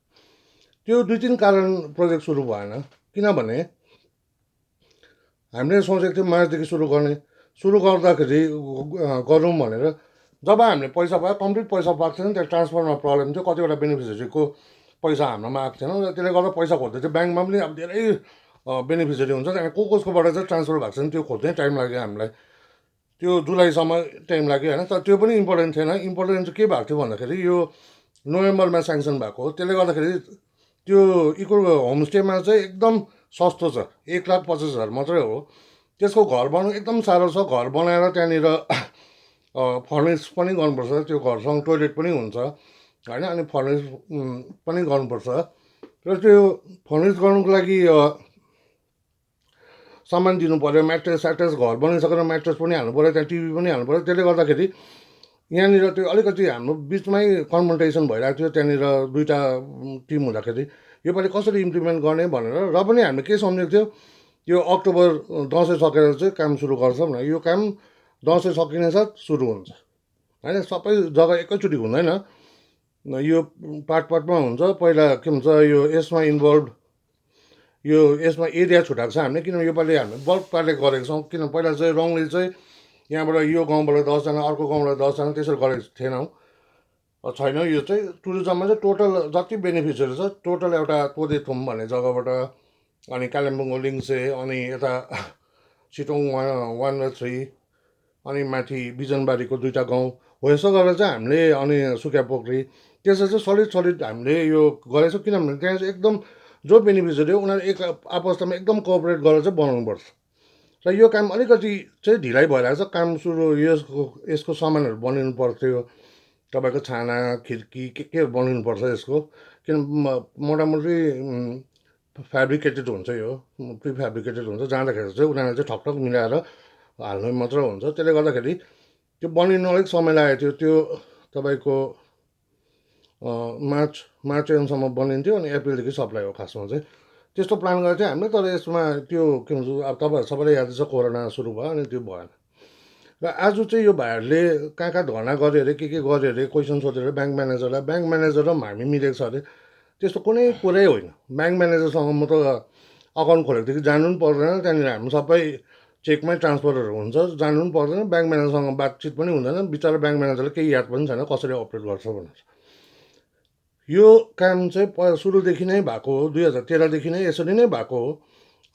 त्यो 2-3 कारण प्रोजेक्ट सुरु भएन, किनभने हामीले सोचेको थियौँ मार्चदेखि सुरु गर्दाखेरि गरौँ भनेर। जब हामीले पैसा पायो, कम्प्लिट पैसा पाएको थिएन, त्यहाँ ट्रान्सफरमा प्रब्लम थियो, कतिवटा बेनिफिसियरीको पैसा हाम्रोमा आएको थिएन र त्यसले गर्दा पैसा खोज्दै थियो। ब्याङ्कमा पनि अब धेरै बेनिफिसियरी हुन्छ, त्यहाँ कसकोबाट चाहिँ ट्रान्सफर भएको छैन त्यो खोज्दै टाइम लाग्यो हामीलाई। त्यो जुलाईसम्म टाइम लाग्यो होइन, तर त्यो पनि इम्पोर्टेन्ट थिएन। इम्पोर्टेन्ट चाहिँ के भएको थियो भन्दाखेरि यो नोभेम्बरमा स्याङ्सन भएको हो, त्यसले गर्दाखेरि त्यो इको होमस्टेमा चाहिँ एकदम सस्तो छ, 1,50,000 मात्रै हो। त्यसको घर बनाउनु एकदम साह्रो छ। घर बनाएर त्यहाँनिर फर्निस पनि गर्नुपर्छ, त्यो घरसँग टोइलेट पनि हुन्छ होइन, अनि फर्निस पनि गर्नुपर्छ। र त्यो फर्निस गर्नुको लागि सामान दिनु पऱ्यो, म्याट्रेस स्याट्रेस, घर बनाइसकेर म्याट्रेस पनि हाल्नु पऱ्यो, त्यहाँ टिभी पनि हाल्नु पऱ्यो। त्यसले गर्दाखेरि यहाँनिर त्यो अलिकति हाम्रो बिचमै कन्फ्रन्टेसन भइरहेको थियो त्यहाँनिर दुईवटा टिम हुँदाखेरि योपालि कसरी इम्प्लिमेन्ट गर्ने भनेर। र पनि हामीले के सम्झेको थियो, यो अक्टोबर दसैँ सकेर चाहिँ काम सुरु गर्छ भनेर। यो काम दसैँ सकिने साथ सुरु हुन्छ होइन, सबै जग्गा एकैचोटि हुँदैन, यो पार्टमा हुन्छ। पहिला के भन्छ यो यसमा इन्भल्भ, यो यसमा एरिया छुट्याएको छ हामीले, किनभने योपालि हामीले बल्क पार्टले गरेको छौँ। किन पहिला चाहिँ रङले चाहिँ यहाँबाट यो गाउँबाट 10जना, अर्को गाउँबाट 10जना त्यसरी गरेको थिएनौँ, छैन। यो चाहिँ टुरिज्ममा चाहिँ टोटल जति बेनिफिट्सहरू छ टोटल एउटा तोदेथुम भन्ने जग्गाबाट, अनि कालिम्पोङको लिङ्से, अनि यता सिटोङ 1 र 3, अनि माथि बिजनबारीको 2टा गाउँ हो, यसो गरेर चाहिँ हामीले, अनि सुकिया पोखरी, त्यसो चाहिँ सलिड हामीले यो गरेको छौँ। किनभने त्यहाँ चाहिँ एकदम जो बेनिफिसियरी हो उनीहरू एक आपसमा एकदम कोअपरेट गरेर चाहिँ बनाउनुपर्छ। र यो काम अलिकति चाहिँ ढिलाइ भइरहेको छ। काम सुरु यसको सामानहरू बनिनु पर्थ्यो, तपाईँको छाना खिड्की के बनिनुपर्छ यसको, किन मोटामोटी फेब्रिकेटेड हुन्छ, यो प्रिफेब्रिकेटेड हुन्छ। जाँदाखेरि चाहिँ उनीहरूले चाहिँ ठकठक मिलाएर हाल्नु मात्र हुन्छ। त्यसले गर्दाखेरि त्यो बनिनु अलिक समय लागेको थियो। त्यो तपाईँको मार्च एन्डसम्म बनिन्थ्यो, अनि अप्रिलदेखि सप्लाई हो खासमा चाहिँ। त्यस्तो प्लान गरेको थियो हामीले, तर यसमा त्यो के भन्छ अब तपाईँहरू सबैलाई याद छ कोरोना सुरु भयो, अनि त्यो भएन। र आज चाहिँ यो भाइहरूले कहाँ धर्ना गऱ्यो अरे, के गऱ्यो अरे, क्वेसन सोध्यो अरे ब्याङ्क म्यानेजरलाई। ब्याङ्क म्यानेजर र हामी मिलेको छ अरे, त्यस्तो कुनै कुरै होइन। ब्याङ्क म्यानेजरसँग म त अकाउन्ट खोलेकोदेखि जानु पनि पर्दैन, त्यहाँनिर हामी सबै चेकमै ट्रान्सफरहरू हुन्छ, जानु पनि पर्दैन। ब्याङ्क म्यानेजरसँग बातचित पनि हुँदैन, बिचरा ब्याङ्क म्यानेजरले केही याद पनि छैन कसरी अपरेट गर्छ भनेर। यो काम चाहिँ सुरुदेखि नै भएको हो, 2013देखि नै यसरी नै भएको हो।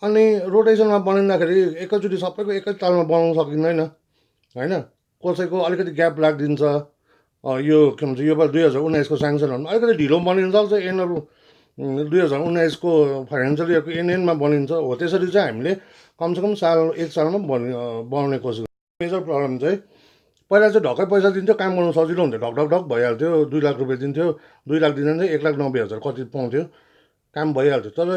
अनि रोटेसनमा बनिँदाखेरि एकैचोटि सबैको एकै तालमा बनाउन सकिँदैन होइन, कसैको अलिकति ग्याप लागिदिन्छ। यो के भन्छ योपालि 2019को स्याङ्सनहरूमा अलिकति ढिलो बनिन सक्छ, एनएल 2019को फाइनेन्सियल इयरको एनएनमा बनिन्छ हो। त्यसरी चाहिँ हामीले कमसेकम एक सालमा बनाउने कोसिस गर्छौँ। मेजर प्रब्लम चाहिँ पहिला चाहिँ ढक्कै पैसा दिन्थ्यो, काम गर्नु सजिलो हुन्थ्यो, ढक भइहाल्थ्यो। 2 लाख रुपियाँ दिन्थ्यो, 2 लाख दिँदैन चाहिँ 1,90,000 कति पाउँथ्यो, काम भइहाल्थ्यो। तर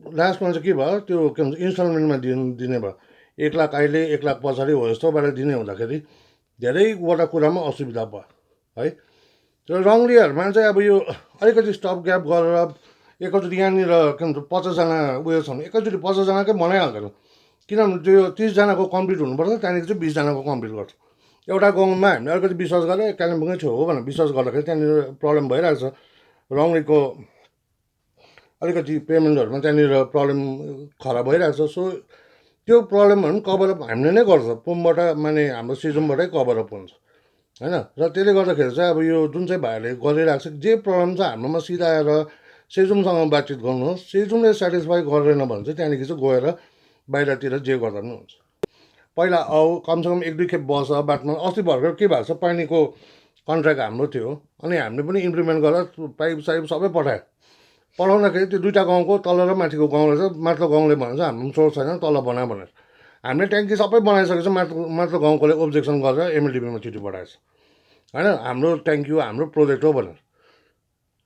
लास्टमा चाहिँ के भयो, त्यो के भन्छ इन्स्टलमेन्टमा दिने भयो। 1 लाख अहिले 1 लाख पछाडि हो यस्तो बेला दिने हुँदाखेरि धेरैवटा कुरामा असुविधा भयो है। तर रङलीहरूमा चाहिँ अब यो अलिकति स्टप ग्याप गरेर एकैचोटि यहाँनिर के भन्छ 50जना उयो छ भने एकैचोटि 50जनाकै बनाइहाल्दैन, किनभने त्यो 30जनाको कम्प्लिट हुनुपर्छ, त्यहाँदेखि चाहिँ 20जनाको कम्प्लिट गर्छ। एउटा गाउँमा हामीले अलिकति विश्वास गरेँ, कालिम्पोङै छेउ हो भनेर विश्वास गर्दाखेरि त्यहाँनिर प्रब्लम भइरहेको छ। रङलीको अलिकति पेमेन्टहरूमा त्यहाँनिर प्रब्लम खराब भइरहेको छ। सो त्यो प्रब्लमहरू पनि कभरअप हामीले नै गर्छ, पुमबाट माने हाम्रो सिजमबाटै कभरअप हुन्छ होइन। र त्यसले गर्दाखेरि चाहिँ अब यो जुन चाहिँ भाइहरूले गरिरहेको छ, जे प्रब्लम छ हाम्रोमा सिधा आएर सेजुमसँग बातचित गर्नुहोस्। सेजुमले सेटिस्फाई गरेन भने चाहिँ त्यहाँदेखि चाहिँ गएर बाहिरतिर जे गर्दा पनि हुन्छ। पहिला कमसेकम 1-2 खेप बस बाटोमा। अस्ति भर्खर के भएको छ, पानीको कन्ट्र्याक्ट हाम्रो थियो, अनि हामीले पनि इम्प्लिमेन्ट गरेर पाइप साइप सबै पठाउँदाखेरि त्यो 2टा गाउँको तल र माथिको गाउँले चाहिँ माथिल्लो गाउँले भनेर चाहिँ हाम्रो सोर्स छैन, तल बना भनेर। हामीले ट्याङ्की सबै बनाइसकेको छ, माथिल्लो गाउँकोले ओब्जेक्सन गरेर एमएलडिपीमा चिठी पठाएछ होइन, हाम्रो ट्याङ्की हो, हाम्रो प्रोजेक्ट हो भनेर।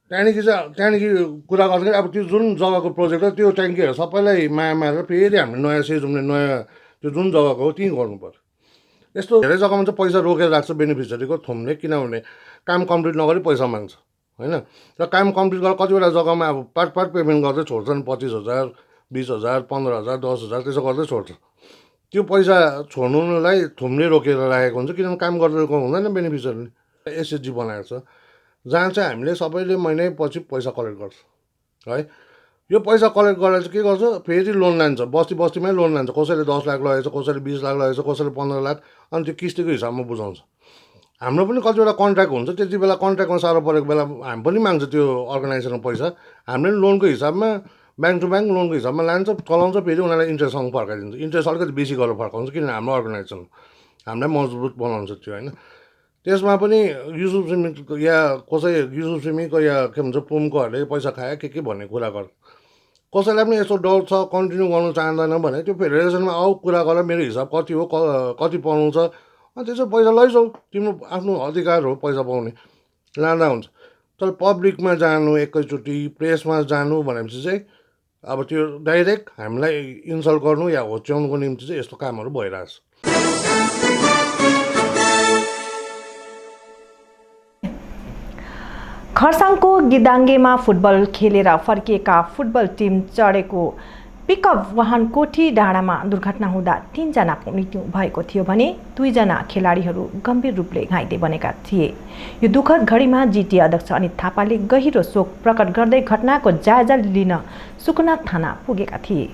त्यहाँदेखि कुरा गर्दाखेरि अब त्यो जुन जग्गाको प्रोजेक्ट हो त्यो ट्याङ्कीहरू सबैलाई माया मारेर फेरि हामीले नयाँ सेजुमले नयाँ त्यो जुन जग्गाको हो त्यहीँ गर्नु पर्यो। यस्तो धेरै जग्गामा चाहिँ पैसा रोकेर राख्छ बेनिफिसियरीको थुमले, किनभने काम कम्प्लिट नगरी पैसा माग्छ होइन। र काम कम्प्लिट गरेर कतिवटा जग्गामा अब पार्ट पेमेन्ट गर्दै छोड्छन्, 25,000 20,000 15,000 10,000 त्यसो गर्दै छोड्छ। त्यो पैसा छोड्नुलाई थुम्ने रोकेर राखेको हुन्छ, किनभने काम गरेको हुँदैन बेनिफिसियरले। एसएचजी बनाएको छ जहाँ चाहिँ हामीले सबैले महिनैपछि पैसा कलेक्ट गर्छ है। यो पैसा कलेक्ट गरेर चाहिँ के गर्छ, फेरि लोन लान्छ, बस्तीमै लोन लान्छ। कसैले 10 लाख लगेको छ, कसैले 20 लाख लगेको छ, कसैले 15 लाख, अनि त्यो किस्तीको हिसाबमा बुझाउँछ। हाम्रो पनि कतिवटा कन्ट्र्याक्ट हुन्छ, त्यति बेला कन्ट्र्याक्टमा साह्रो परेको बेला हामी पनि माग्छ त्यो अर्गनाइजेसनको पैसा। हामीले पनि लोनको हिसाबमा ब्याङ्क टु ब्याङ्क लोनको हिसाबमा लान्छ, चलाउँछ, फेरि उनीहरूलाई इन्ट्रेस्टसँग फर्काइदिन्छ। इन्ट्रेस्ट अलिकति बेसी गरेर फर्काउँछ, किनभने हाम्रो अर्गनाइजेसन हामीलाई मजबुत बनाउँछ त्यो होइन। त्यसमा पनि युसुफ सिमीको या कसै युसुफ सिमीको या के भन्छ पुमकोहरूले पैसा खायो के भन्ने कुरा गर्छ। कसैलाई पनि यस्तो डाउट छ, कन्टिन्यू गर्नु चाहँदैन भने त्यो फेडरेसनमा आऊ, कुरा गर, मेरो हिसाब कति हो, कति पाउँछ, अनि त्यसो पैसा लैजाऊ, तिम्रो आफ्नो अधिकार हो पैसा पाउने, लाँदा हुन्छ। तर पब्लिकमा जानु, एकैचोटि प्रेसमा जानु भनेपछि चाहिँ अब त्यो डाइरेक्ट हामीलाई इन्सल्ट गर्नु या होच्याउनुको निम्ति चाहिँ यस्तो कामहरू भइरहेछ।
खरसाङको गिदाङ्गेमा फुटबल खेलेर फर्किएका फुटबल टिम चढेको पिकअप वाहन कोठी डाँडामा दुर्घटना हुँदा 3 जनाको मृत्यु भएको थियो भने 2 जना खेलाडीहरू गम्भीर रूपले घाइते बनेका थिए। यो दुःखद घडीमा जिटिए अध्यक्ष अनित थापाले गहिरो शोक प्रकट गर्दै घटनाको जायजा लिन सुकुना थाना पुगेका थिए।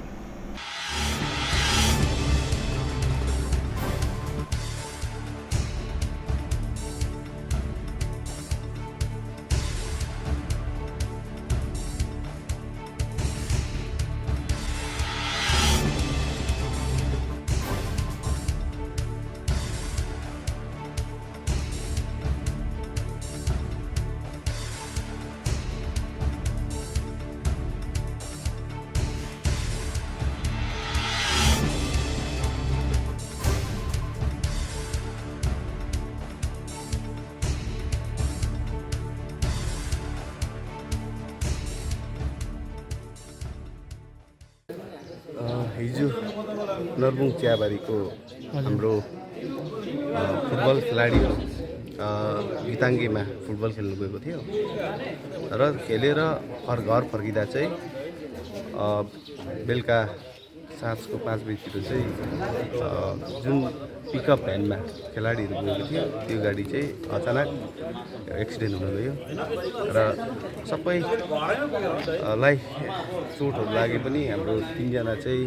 हिजो नरबुङ चियाबारीको हाम्रो फुटबल खेलाडीहरू गिताङ्गेमा फुटबल खेल्नु गएको थियो र खेलेर घर फर्किँदा चाहिँ बेलुका साँझको 5 बजीतिर चाहिँ जुन पिकअप भ्यानमा खेलाडीहरू गएको थियो त्यो गाडी चाहिँ अचानक एक्सिडेन्ट हुन गयो र सबैलाई चोटहरू लागे पनि हाम्रो 3 जना चाहिँ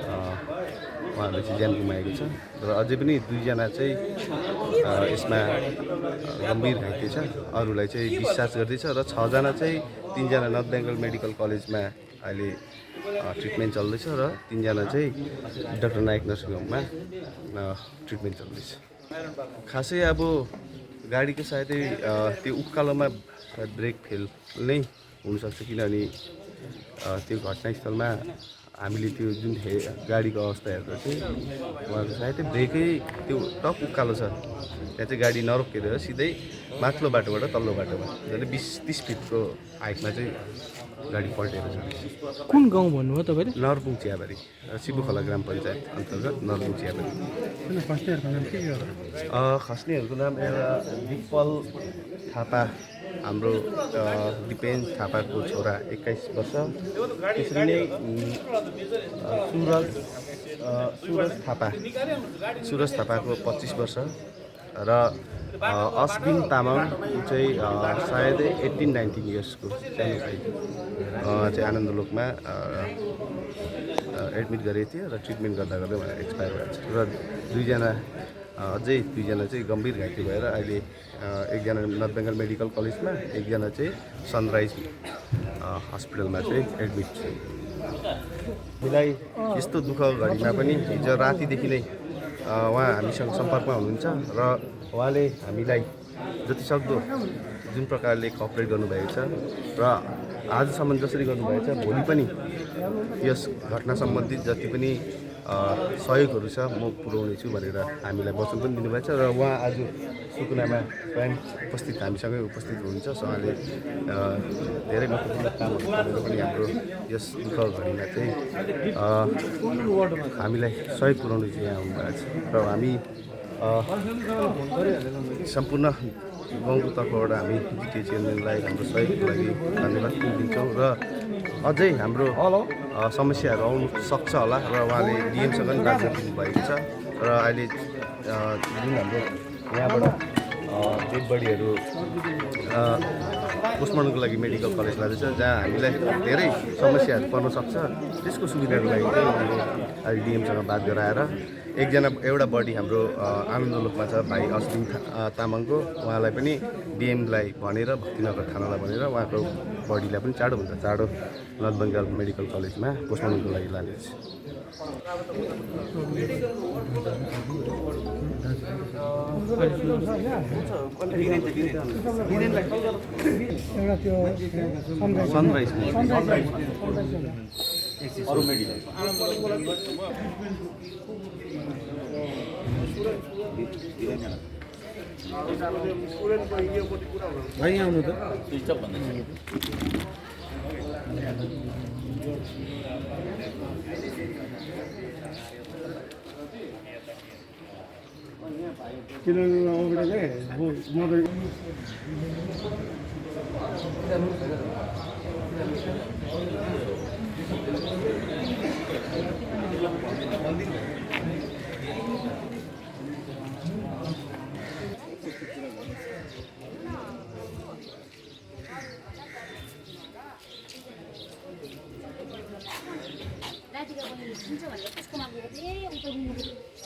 उहाँहरूले चाहिँ ज्यान गुमाएको छ र अझै पनि 2 जना चाहिँ यसमा गम्भीर घाइते छ, अरूलाई चाहिँ डिस्चार्ज गर्दैछ र 6 जना चाहिँ 3 जना नर्थ बेङ्गल मेडिकल कलेजमा अहिले ट्रिटमेन्ट चल्दैछ र 3 जना चाहिँ डाक्टर नायक नर्सिङ होममा ट्रिटमेन्ट चल्दैछ। खासै अब गाडीको सायदै त्यो उकालोमा ब्रेक फेल नै हुनसक्छ, किनभने त्यो घटनास्थलमा हामीले त्यो जुन गाडीको अवस्था हेर्दा चाहिँ उहाँको सायदै ब्रेकै त्यो टप उकालो छ, त्यहाँ चाहिँ गाडी नरोकेर सिधै माथिल्लो बाटोबाट तल्लो बाटोमा जसले 20-30 फिटको हाइटमा चाहिँ गाडी पल्टेर छ।
कुन गाउँ भन्नुभयो तपाईँले?
नरबुङ चियाबारी, शिवखोला ग्राम पञ्चायत अन्तर्गत नरबुङ चियाबारी।
खस्नेहरूको नाम के हो?
खस्नेहरूको नाम एउटा दिपल थापा, हाम्रो दिपेन थापाको छोरा 21 वर्ष, त्यसरी नै सुरज थापाको 25 वर्ष र अश्विन तामाङ चाहिँ सायदै 18-19 इयर्सको सानो भाइ चाहिँ आनन्दलोकमा एडमिट गरेको थियो र ट्रिटमेन्ट गर्दा गर्दै उहाँ एक्सपायर भएको छ र 2 जना अझै 2 जना चाहिँ गम्भीर घाइते भएर अहिले एकजना नर्थ बेङ्गल मेडिकल कलेजमा, एकजना चाहिँ सनराइज हस्पिटलमा चाहिँ एडमिट छ। हामीलाई यस्तो दुःख घडीमा पनि हिजो रातिदेखि नै उहाँ हामीसँग सम्पर्कमा हुनुहुन्छ र उहाँले हामीलाई जतिसक्दो जुन प्रकारले कोअपरेट गर्नुभएको छ र आजसम्म जसरी गर्नुभएको छ भोलि पनि यस घटना सम्बन्धित जति पनि सहयोगहरू छ म पुर्याउनेछु भनेर हामीलाई वचन पनि दिनुभएको छ र उहाँ आज सुकुनामा स्वयं उपस्थित हामीसँगै उपस्थित हुनुहुन्छ। उहाँले धेरै महत्त्वपूर्ण कामहरू गरेर पनि हाम्रो यस दुःख घडीमा चाहिँ हामीलाई सहयोग पुर्याउनु चाहिँ यहाँ आउनुभएको छ र हामी सम्पूर्ण गाउँको तर्फबाट हामी जिटिए चेयरम्यानलाई हाम्रो सहयोगको लागि धन्यवाद दिन्छौँ र अझै हाम्रो समस्याहरू आउनु सक्छ होला र उहाँले डिएमसँग पनि बात गर्नुभएको छ र अहिले जुन हाम्रो यहाँबाट डेड बडीहरू पोस्टमार्टमको लागि मेडिकल कलेज लाँदैछ जहाँ हामीलाई धेरै समस्याहरू पर्न सक्छ त्यसको सुविधाको लागि चाहिँ उहाँले अहिले डिएमसँग बात गराएर एउटा बडी हाम्रो आनन्दलोकमा छ भाइ अस्लिम तामाङको उहाँलाई पनि डिएमलाई भनेर भक्तिनगर थानालाई भनेर उहाँको बडीलाई पनि चाँडोभन्दा चाँडो नर्थ बेङ्गल मेडिकल कलेजमा पोस्टमार्टमको लागि लानेछ। सनराइज
भाइ आउनु त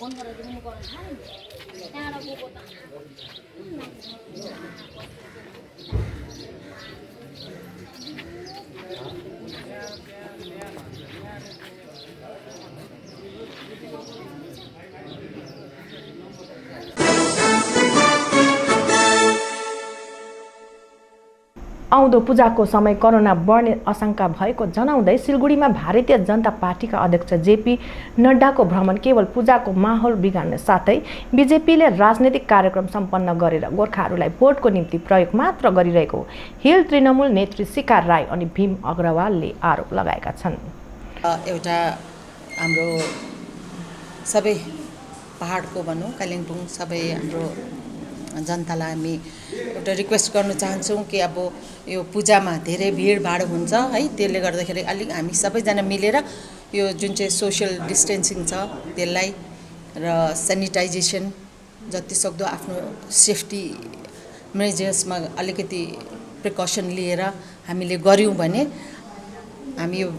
फोन गरेर दिनु पर्छ त्यहाँबाट गएको त
आउँदो पूजाको समय कोरोना बढ्ने आशंका भएको जनाउँदै सिलगढीमा भारतीय जनता पार्टीका अध्यक्ष जेपी नड्डाको भ्रमण केवल पूजाको माहौल बिगार्न साथै बीजेपीले राजनीतिक कार्यक्रम सम्पन्न गरेर गोर्खाहरूलाई भोटको निम्ति प्रयोग मात्र गरिरहेको हिल तृणमूल नेत्री शिखा राई अनि भीम अग्रवालले आरोप लगाएका छन्।
एउटा हाम्रो सबै पहाडको भनौँ कालिम्पोङ सबै हाम्रो जनतालाई हामी एउटा रिक्वेस्ट गर्न चाहन्छौँ कि अब यो पूजामा धेरै भिडभाड हुन्छ है, त्यसले गर्दाखेरि अलिक हामी सबैजना मिलेर यो जुन चाहिँ सोसियल डिस्टेन्सिङ छ त्यसलाई र सेनिटाइजेसन जति सक्दो आफ्नो सेफ्टी मेजर्समा अलिकति प्रिकसन लिएर हामीले गऱ्यौँ भने हामी यो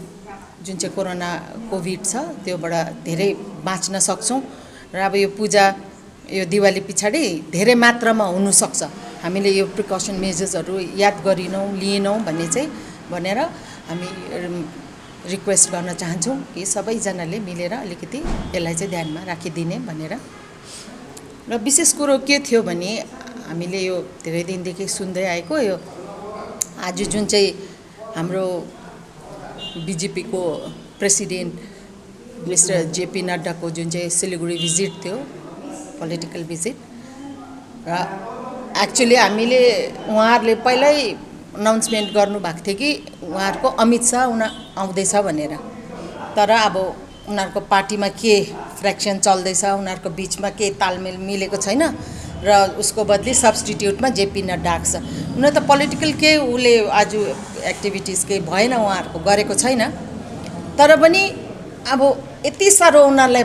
जुन चाहिँ कोरोना कोभिड छ त्योबाट धेरै बाँच्न सक्छौँ र अब यो पूजा यो दिवाली पछाडि धेरै मात्रामा हुनसक्छ। हामीले यो प्रिकसन मेजर्सहरू याद गरिनौँ लिएनौँ भन्ने चाहिँ भनेर हामी रिक्वेस्ट गर्न चाहन्छौँ कि सबैजनाले मिलेर अलिकति यसलाई चाहिँ ध्यानमा राखिदिने भनेर। र विशेष कुरो के थियो भने हामीले यो धेरै दिनदेखि सुन्दै आएको यो आज जुन चाहिँ हाम्रो बीजेपीको प्रेसिडेन्ट मिस्टर जेपी नड्डाको जुन चाहिँ सिलगढी भिजिट थियो पोलिटिकल भिजिट र एक्चुअली हामीले उहाँहरूले पहिल्यै अनाउन्समेन्ट गर्नुभएको थियो कि उहाँहरूको अमित शाह आउँदैछ भनेर, तर अब उनीहरूको पार्टीमा के फ्र्याक्सन चल्दैछ उनीहरूको बिचमा के तालमेल मिलेको छैन र उसको बदली सब्स्टिट्युटमा जेपी नड्डा आएको छ। उनी त पोलिटिकल के उसले आज एक्टिभिटिज केही भएन उहाँहरूको गरेको छैन, तर पनि अब यति साह्रो उनीहरूलाई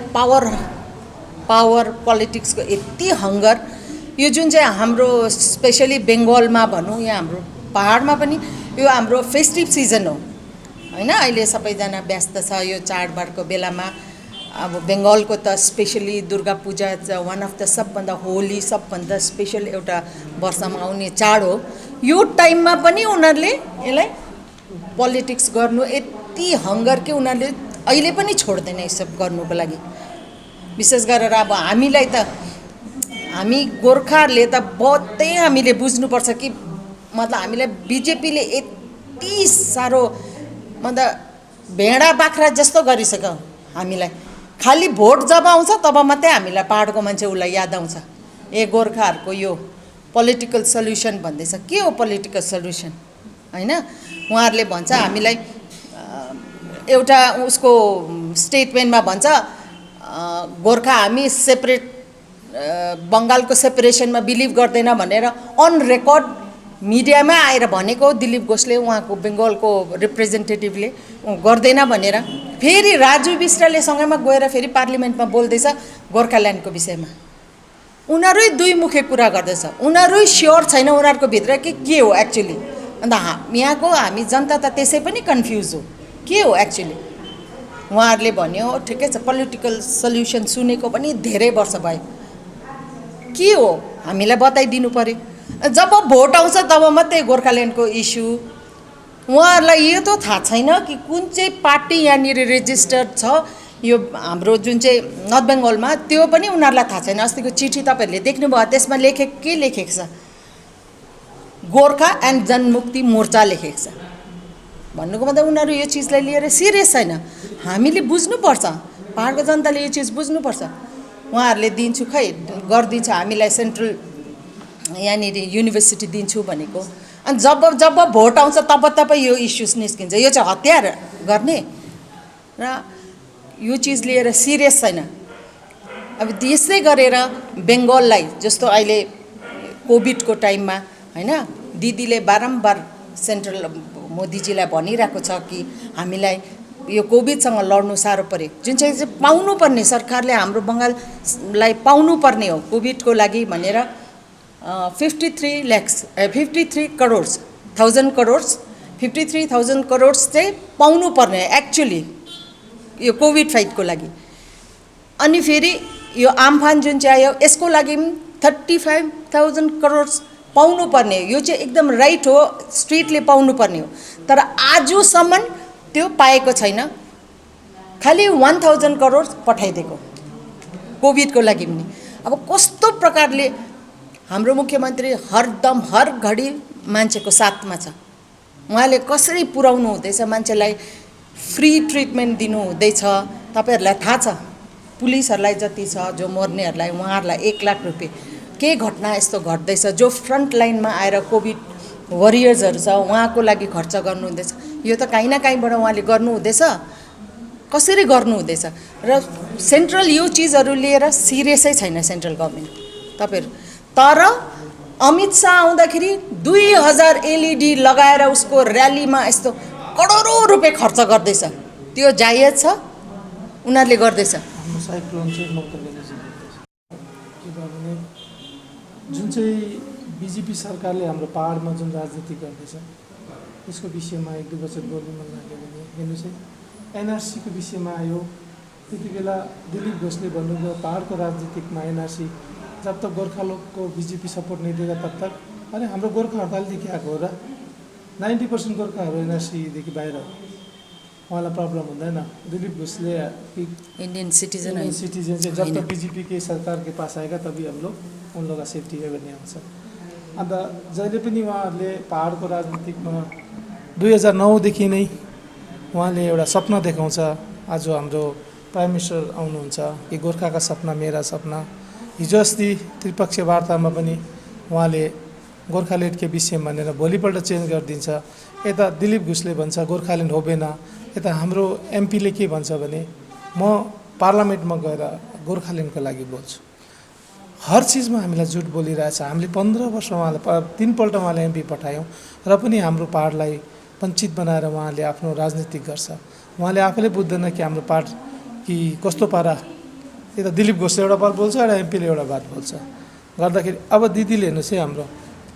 पावर पोलिटिक्सको यति हङ्गर यो जुन चाहिँ हाम्रो स्पेसली बेङ्गलमा भनौँ या हाम्रो पहाडमा पनि यो हाम्रो फेस्टिभ सिजन हो हैन। अहिले सबैजना व्यस्त छ यो चाडबाडको बेलामा। अब बेङ्गलको त specially Durga Puja one of the सबभन्दा होली सबभन्दा स्पेसल एउटा वर्षमा आउने चाड हो। यो टाइममा पनि उनीहरूले यसलाई पोलिटिक्स गर्नु यति हङ्गर के उनीहरूले अहिले पनि छोड्दैन यो सब गर्नुको लागि। विशेष गरेर अब हामीलाई त हामी गोर्खाहरूले त बहुतै हामीले बुझ्नुपर्छ कि मतलब हामीलाई बिजेपीले यति साह्रो मतलब भेडा बाख्रा जस्तो गरिसक्यो हामीलाई। खालि भोट जब आउँछ तब मात्रै हामीलाई पहाडको मान्छे उसलाई याद आउँछ ए गोर्खाहरूको यो पोलिटिकल सल्युसन भन्दैछ। के हो पोलिटिकल सल्युसन हैन? उहाँहरूले भन्छ हामीलाई एउटा उसको स्टेटमेन्टमा भन्छ गोर्खा हामी सेपरेट बङ्गालको सेपरेसनमा बिलिभ गर्दैन भनेर अन रेकर्ड मिडियामा आएर भनेको दिलीप घोषले उहाँको बेङ्गलको रिप्रेजेन्टेटिभले गर्दैन भनेर, फेरि राजु विष्टले सँगैमा गएर फेरि पार्लिमेन्टमा बोल्दैछ गोर्खाल्यान्डको विषयमा। उनीहरू दुई मुखे कुरा गर्दैछ, उनीहरू स्योर छैन उनीहरूको भित्र के हो एक्चुअली। अन्त यहाँको हामी जनता त त्यसै पनि कन्फ्युज हो, के हो एक्चुअली। उहाँहरूले भन्यो ठिकै छ, पोलिटिकल सल्युसन सुनेको पनि धेरै वर्ष भयो, के हो हामीलाई बताइदिनु पर्यो। जब भोट आउँछ तब मात्रै गोर्खाल्यान्डको इस्यु। उहाँहरूलाई यो त थाहा छैन कि कुन चाहिँ पार्टी यहाँनिर रेजिस्टर्ड छ, यो हाम्रो जुन चाहिँ नर्थ बेङ्गलमा, त्यो पनि उनीहरूलाई थाहा छैन। अस्तिको चिठी तपाईँहरूले देख्नुभयो, त्यसमा के लेखेको छ, गोर्खा एन्ड जनमुक्ति मोर्चा लेखेको छ। भन्नुको मतलब उनीहरू यो चिजलाई लिएर सिरियस छैन। हामीले बुझ्नुपर्छ, पहाडको जनताले यो चिज बुझ्नुपर्छ। उहाँहरूले दिन्छु खै गरिदिन्छ हामीलाई सेन्ट्रल यहाँनिर युनिभर्सिटी दिन्छु भनेको, अनि जब भोट आउँछ तब यो इस्युज निस्किन्छ। यो चाहिँ हतियार गर्ने र यो चिज लिएर सिरियस छैन। अब त्यसै गरेर बेङ्गललाई जस्तो अहिले कोभिडको टाइममा होइन, दिदीले बारम्बार सेन्ट्रल मोदीजीलाई भनिरहेको छ कि हामीलाई यो कोभिडसँग लड्नु साह्रो पऱ्यो, जुन चाहिँ पाउनुपर्ने सरकारले हाम्रो बङ्गाललाई पाउनुपर्ने हो कोभिडको लागि भनेर 53 करोड चाहिँ पाउनुपर्ने एक्चुअली यो कोभिड फाइटको लागि। अनि फेरि यो आम्फान जुन चाहिँ आयो यसको लागि 35,000 करोड पाउनुपर्ने, यो चाहिँ एकदम राइट हो, स्टेटले पाउनुपर्ने हो। तर आजसम्म त्यो पाएको छैन, खालि 1000 करोड पठाइदिएको कोभिडको लागि पनि। अब कस्तो प्रकारले हाम्रो मुख्यमन्त्री हरदम हर घडी मान्छेको साथमा छ, उहाँले कसरी पुर्याउनु हुँदैछ, मान्छेलाई फ्री ट्रिटमेन्ट दिनु हुँदैछ। तपाईँहरूलाई थाहा छ पुलिसहरूलाई जति छ जो मर्नेहरूलाई उहाँहरूलाई 1 लाख रुपियाँ के घटना यस्तो घट्दैछ, जो फ्रन्ट लाइनमा आएर कोभिड वरियर्सहरू छ उहाँको लागि खर्च गर्नुहुँदैछ। यो त काहीँ न काहीँबाट उहाँले गर्नुहुँदैछ, कसरी गर्नुहुँदैछ। र सेन्ट्रल यो चिजहरू लिएर सिरियसै छैन सेन्ट्रल गभर्मेन्ट तपाईँहरू। तर अमित शाह आउँदाखेरि 2000 LED लगाएर उसको र्यालीमा यस्तो करोडौँ रुपियाँ खर्च गर्दैछ, त्यो जायज छ? उनीहरूले गर्दैछ।
जुन चाहिँ बिजेपी सरकारले हाम्रो पहाडमा जुन राजनीति गर्दैछ त्यसको विषयमा 1-2 वचन बोल्नु मन लाग्यो भने हेर्नुहोस् है, एनआरसीको विषयमा आयो त्यति बेला दिलीप घोषले भन्नुभयो पहाडको राजनीतिकमा एनआरसी जब तक गोर्खा लोगको बीजेपी सपोर्ट नहीं देगा तब तक। अरे हाम्रो गोर्खा हडतालदेखि आएको हो र 90% गोर्खाहरू एनआरसीदेखि बाहिर हो, उहाँलाई प्रब्लम हुँदैन। दिलीप घोषले
इंडियन सिटीजन
से जब तक बीजेपी के सरकार के पास आएगा तभी हम लोग उन लोग का सेफ्टी है भन्ने आउँछ। अन्त जहिले पनि उहाँहरूले पहाडको राजनीतिकमा 2009देखि नै उहाँले एउटा सपना देखाउँछ। आज हाम्रो प्राइम मिनिस्टर आउनुहुन्छ कि गोर्खाका सपना मेरा सपना। हिजो अस्ति त्रिपक्षीय वार्तामा पनि उहाँले गोर्खाल्यान्डको विषयमा भनेर भोलिपल्ट चेन्ज गरिदिन्छ। यता दिलीप घोषले भन्छ गोर्खाल्यान्ड होबेन, यता हाम्रो एमपीले के भन्छ भने म पार्लियामेन्टमा गएर गोर्खाल्यान्डको लागि बोल्छु। हर चिजमा हामीलाई झुट बोलिरहेछ। हामीले 15 वर्ष उहाँलाई 3 पल्ट उहाँलाई एमपी पठायौँ र पनि हाम्रो पहाडलाई वञ्चित बनाएर उहाँले आफ्नो राजनीति गर्छ। उहाँले आफैले बुझ्दैन कि हाम्रो पार्ट कि कस्तो पारा। यता दिलीप घोषले एउटा बात बोल्छ, एउटा एमपीले एउटा बात बोल्छ गर्दाखेरि। अब दिदीले हेर्नुहोस् है, हाम्रो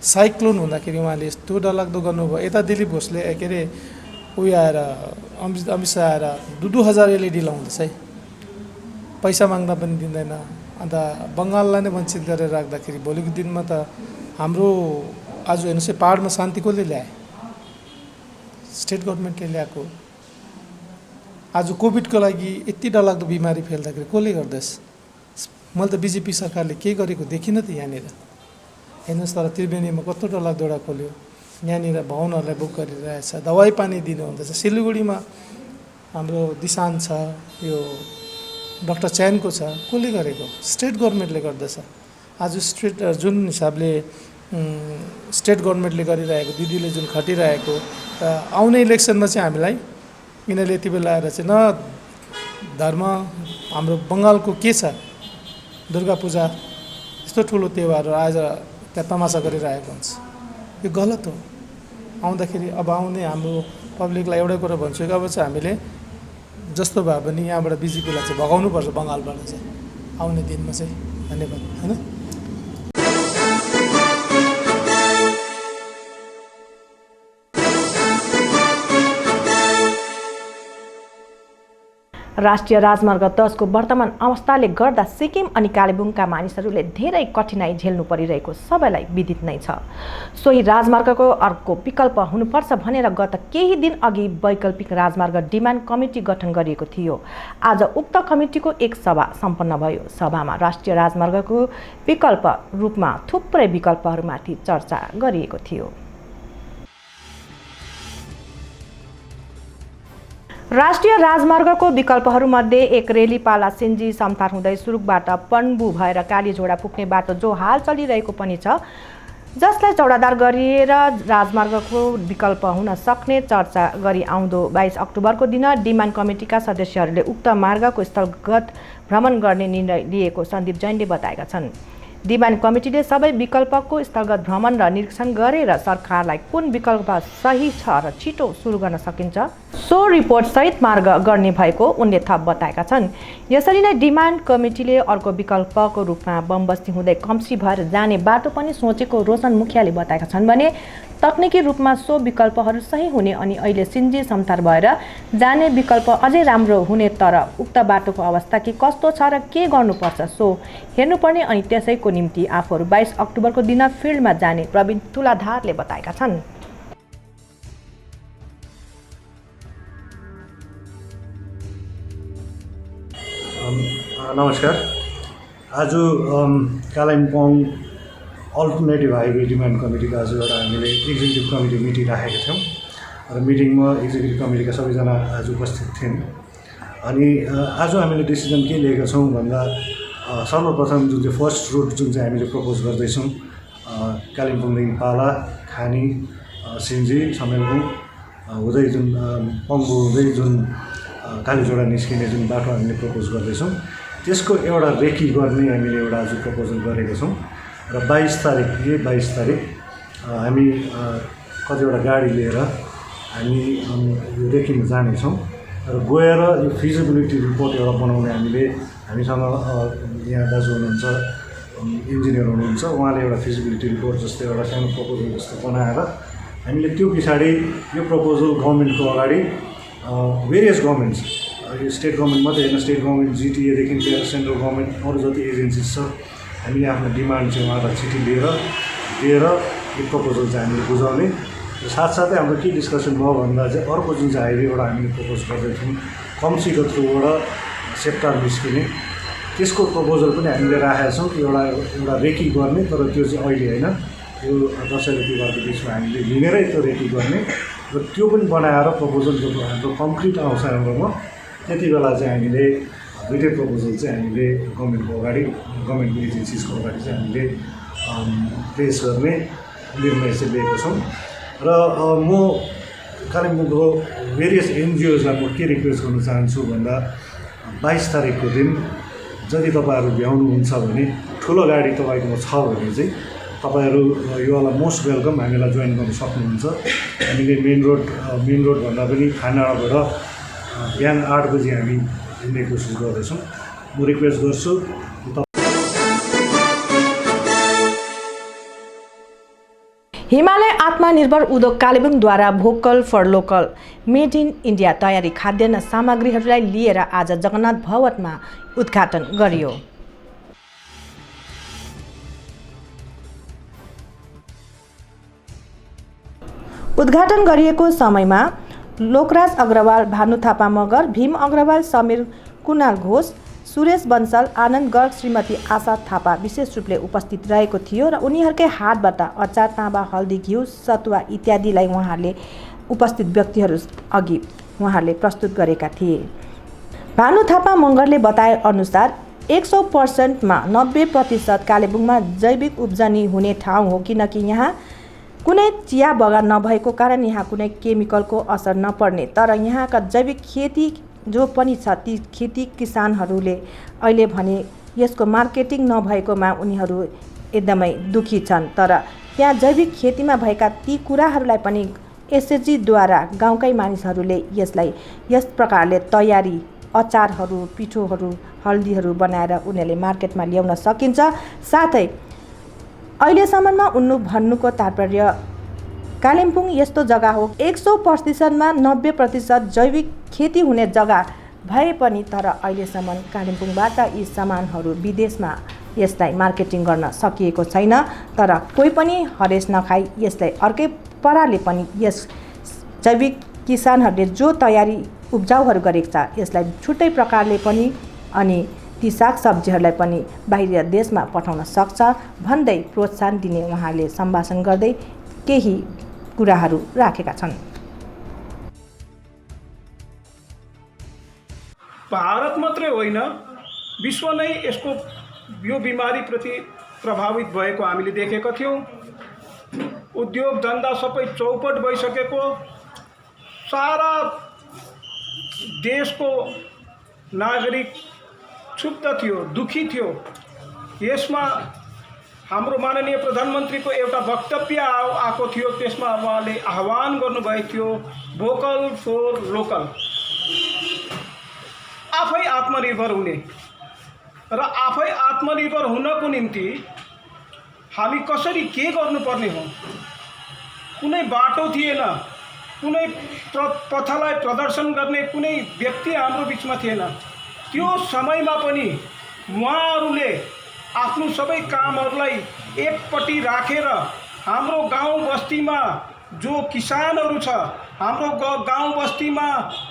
साइक्लोन हुँदाखेरि उहाँले यस्तो डरलाग्दो गर्नुभयो। यता दिलीप घोषले के अरे उयो आएर अमित शाह आएर 2000 LED लाउँदैछ है, पैसा माग्दा पनि दिँदैन। अन्त बङ्गाललाई नै वञ्चित गरेर राख्दाखेरि भोलिको दिनमा त हाम्रो आज हेर्नुहोस् है, पहाडमा शान्ति कसले ल्याए? स्टेट गभर्मेन्टले ल्याएको। आज कोभिडको लागि यति डरलाग्दो बिमारी फैल्दाखेरि कसले गर्दैछ? मैले त बिजेपी सरकारले के गरेको देखिनँ त यहाँनिर। हेर्नुहोस् तर त्रिवेणीमा कस्तो डरलाग्दो एउटा खोल्यो, यहाँनिर भवनहरूलाई बुक गरिरहेछ, दबाई पानी दिनुहुँदैछ। सिलगढीमा हाम्रो दिशान छ, यो डाक्टर चयनको छ, कसले गरेको? स्टेट गभर्मेन्टले गर्दैछ। आज स्टेट जुन हिसाबले स्टेट गभर्मेन्टले गरिरहेको, दिदीले जुन खटिरहेको, र आउने इलेक्सनमा चाहिँ हामीलाई यिनीहरूले यति बेला आएर चाहिँ न धर्म हाम्रो बङ्गालको के छ, दुर्गा पूजा यस्तो ठुलो त्यौहारहरू आज त्यहाँ तमासा गरिरहेको हुन्छ। यो गलत हो। आउँदाखेरि अब आउने हाम्रो पब्लिकलाई एउटै कुरा भन्छु कि अब चाहिँ हामीले जस्तो भए पनि यहाँबाट बिजेपीलाई चाहिँ भगाउनुपर्छ बङ्गालबाट चाहिँ आउने दिनमा चाहिँ। धन्यवाद होइन।
राष्ट्रिय राजमार्ग 10 को वर्तमान अवस्थाले गर्दा सिक्किम अनि कालेबुङका मानिसहरूले धेरै कठिनाई झेल्नु परिरहेको सबैलाई विदित नै छ। सोही राजमार्गको अर्को विकल्प हुनुपर्छ भनेर गत केही दिन अघि वैकल्पिक राजमार्ग डिमान्ड कमिटी गठन गरिएको थियो। आज उक्त कमिटीको एक सभा सम्पन्न भयो। सभामा राष्ट्रिय राजमार्गको विकल्प रूपमा थुप्रै विकल्पहरूमाथि चर्चा गरिएको थियो। राष्ट्रिय राजमार्गको विकल्पहरूमध्ये एक रेलीपाला सिन्जी समथार हुँदै सुरुकबाट पन्बु भएर कालीझोडा पुग्ने बाटो जो हाल चलिरहेको पनि छ, जसलाई चौडादार गरिएर राजमार्गको विकल्प हुन सक्ने चर्चा गरी आउँदो 22 अक्टोबरको दिन डिमान्ड कमिटीका सदस्यहरूले उक्त मार्गको स्थलगत भ्रमण गर्ने निर्णय लिएको सन्दीप जैनले बताएका छन्। डिमान्ड कमिटीले सबै विकल्पको स्थलगत भ्रमण र निरीक्षण गरेर सरकारलाई कुन विकल्प सही छ र छिटो सुरु गर्न सकिन्छ सो रिपोर्ट सहित मार्ग गर्ने भएको उनले थप बताएका छन्। यसरी नै डिमान्ड कमिटीले अर्को विकल्पको रूपमा बमबस्ती हुँदै कम्सी भएर जाने बाटो पनि सोचेको रोशन मुखियाले बताएका छन् भने तकनिकी रूपमा सो विकल्पहरू सही हुने अनि अहिले सिन्जी समथार भएर जाने विकल्प अझै राम्रो हुने, तर उक्त बाटोको अवस्था के कस्तो छ र के गर्नुपर्छ सो हेर्नुपर्ने अनि त्यसैको निम्ति आफूहरू 22 अक्टोबरको दिन फिल्डमा जाने प्रवीण तुलाधारले बताएका छन्।
नमस्कार। आज कालिम्पोङ अल्टरनेटिभ हाइवे डिमान्ड कमिटीको आज एउटा हामीले एक्जिक्युटिभ कमिटी मिटिङ राखेका थियौँ र मिटिङमा एक्जिक्युटिभ कमिटीका सबैजना आज उपस्थित थियौँ। अनि आज हामीले डिसिजन के लिएका छौँ भन्दा सर्वप्रथम जुन चाहिँ फर्स्ट रुट जुन चाहिँ हामीले प्रपोज गर्दैछौँ कालिम्पोङदेखि पाला, खानी, सिन्जी, समेलबुङ हुँदै जुन पङ्बु हुँदै जुन कालीझोडा निस्किने जुन बाटो हामीले प्रपोज गर्दैछौँ त्यसको एउटा रेकी गर्ने हामीले एउटा आज प्रपोजल गरेका छौँ र 22 तारिक हामी कतिवटा गाडी लिएर हामी यो रेकीमा जानेछौँ र गएर यो फिजिबिलिटी रिपोर्ट एउटा बनाउने हामीसँग यहाँ दाजु हुनुहुन्छ इन्जिनियर हुनुहुन्छ, उहाँले एउटा फिजिबिलिटी रिपोर्ट जस्तै एउटा सानो प्रपोजल जस्तो बनाएर हामीले त्यो पछाडि यो प्रपोजल गभर्मेन्टको अगाडि भेरियस गभर्मेन्ट्स, यो स्टेट गभर्मेन्ट मात्रै होइन, स्टेट गभर्मेन्ट जिटिएदेखि लिएर सेन्ट्रल गभर्मेन्ट अरू जति एजेन्सिज छ हामीले आफ्नो डिमान्ड चाहिँ उहाँलाई चिठी दिएर यो प्रपोजल चाहिँ हामीले बुझाउने र साथसाथै हाम्रो के डिस्कसन भयो भन्दा चाहिँ अर्को जुन चाहिँ हाइवे एउटा हामीले प्रपोज गर्दैछौँ कम्सीको थ्रुबाट सेप्टार निस्किने त्यसको प्रपोजल पनि हामीले राखेका छौँ कि एउटा रेकी गर्ने, तर त्यो चाहिँ अहिले होइन, यो दसैँ र तिहारको बिचमा हामीले हिँडेरै त्यो रेकी गर्ने र त्यो पनि बनाएर प्रपोजल जब हाम्रो कम्प्लिट आउँछ हाम्रोमा त्यति बेला चाहिँ हामीले दुईटै प्रपोजल चाहिँ हामीले गभर्मेन्टको एजेन्सिजको अगाडि चाहिँ हामीले पेस गर्ने निर्णय चाहिँ लिएको छौँ। र म कालिम्पोङको भेरियस एनजिओजलाई म के रिक्वेस्ट गर्न चाहन्छु भन्दा 22 तारिकको दिन यदि तपाईँहरू भ्याउनुहुन्छ भने ठुलो गाडी तपाईँकोमा छ भने चाहिँ तपाईँहरू योवाला मोस्ट वेलकम हामीलाई जोइन गर्न सक्नुहुन्छ। हामीले मेन रोड भन्दा पनि खानाबाट बिहान 8 बजी हामी हिँड्ने कोसिस गर्दैछौँ। म रिक्वेस्ट गर्छु
हिमालय आत्मनिर्भर उद्योग कालेबुङद्वारा vocal for local made in India तयारी खाद्यान्न सामग्रीहरूलाई लिएर आज जगन्नाथ भवनमा उद्घाटन गरियो। उद्घाटन गरिएको समयमा लोकराज अग्रवाल, भानु थापा मगर, भीम अग्रवाल, समीर कुणाल घोष, सुरेश बन्सल, आनन्द गर्ग, श्रीमती आशा थापा विशेष रूपले उपस्थित रहेको थियो र उनीहरूकै हातबाट अचार, ताँबा, हल्दी, घिउ, सतुवा इत्यादिलाई उहाँहरूले उपस्थित व्यक्तिहरू अघि उहाँहरूले प्रस्तुत गरेका थिए। भानु थापा मगरले बताए अनुसार 100%मा 90% कालेबुङमा जैविक उब्जनी हुने ठाउँ हो, किनकि यहाँ कुनै चिया बगान नभएको कारण यहाँ कुनै केमिकलको असर नपर्ने, तर यहाँका जैविक खेती जो पनि छ ती खेती किसानहरूले अहिले भने यसको मार्केटिङ नभएकोमा उनीहरू एकदमै दुखी छन्। तर त्यहाँ जैविक खेतीमा भएका ती कुराहरूलाई पनि एसएचजीद्वारा गाउँकै मानिसहरूले यसलाई यस प्रकारले तयारी अचारहरू पिठोहरू हल्दीहरू बनाएर उनीहरूले मार्केटमा ल्याउन सकिन्छ। साथै अहिलेसम्ममा उन्नु भन्नुको तात्पर्य कालिम्पोङ यस्तो जग्गा हो 100%मा 90% जैविक खेती हुने जग्गा भए पनि तर अहिलेसम्म कालिम्पोङबाट यी सामानहरू विदेशमा यसलाई मार्केटिङ गर्न सकिएको छैन। तर कोही पनि हरेस नखाई यसलाई अर्कै पाराले पनि यस जैविक किसानहरूले जो तयारी उब्जाउहरू गरेको छ यसलाई छुट्टै प्रकारले पनि अनि ती सागसब्जीहरूलाई पनि बाहिर देशमा पठाउन सक्छ भन्दै प्रोत्साहन दिने उहाँले सम्भाषण गर्दै केही कुराहरू राखेका छन्।
भारत मात्रै होइन विश्व नै यसको यो बिमारीप्रति प्रभावित भएको हामीले देखेका थियौँ। उद्योग धन्दा सबै चौपट भइसकेको, सारा देशको नागरिक क्षुब्ध थियो, दुखी थियो। यसमा हाम्रो माननीय प्रधानमन्त्रीको एउटा वक्तव्य आएको थियो, त्यसमा उहाँले आह्वान गर्नुभएको थियो भोकल फर लोकल, आफै आत्मनिर्भर हुने र आफै आत्मनिर्भर हुनको निम्ति हामी कसरी के गर्नुपर्ने हो। कुनै बाटो थिएन, कुनै पथलाई प्रदर्शन गर्ने कुनै व्यक्ति हाम्रो बिचमा थिएन। त्यो समयमा पनि उहाँहरूले आफ्नो सबै कामहरूलाई एकपट्टि राखेर हाम्रो गाउँ बस्तीमा जो किसानहरू छ, हाम्रो गाउँ बस्तीमा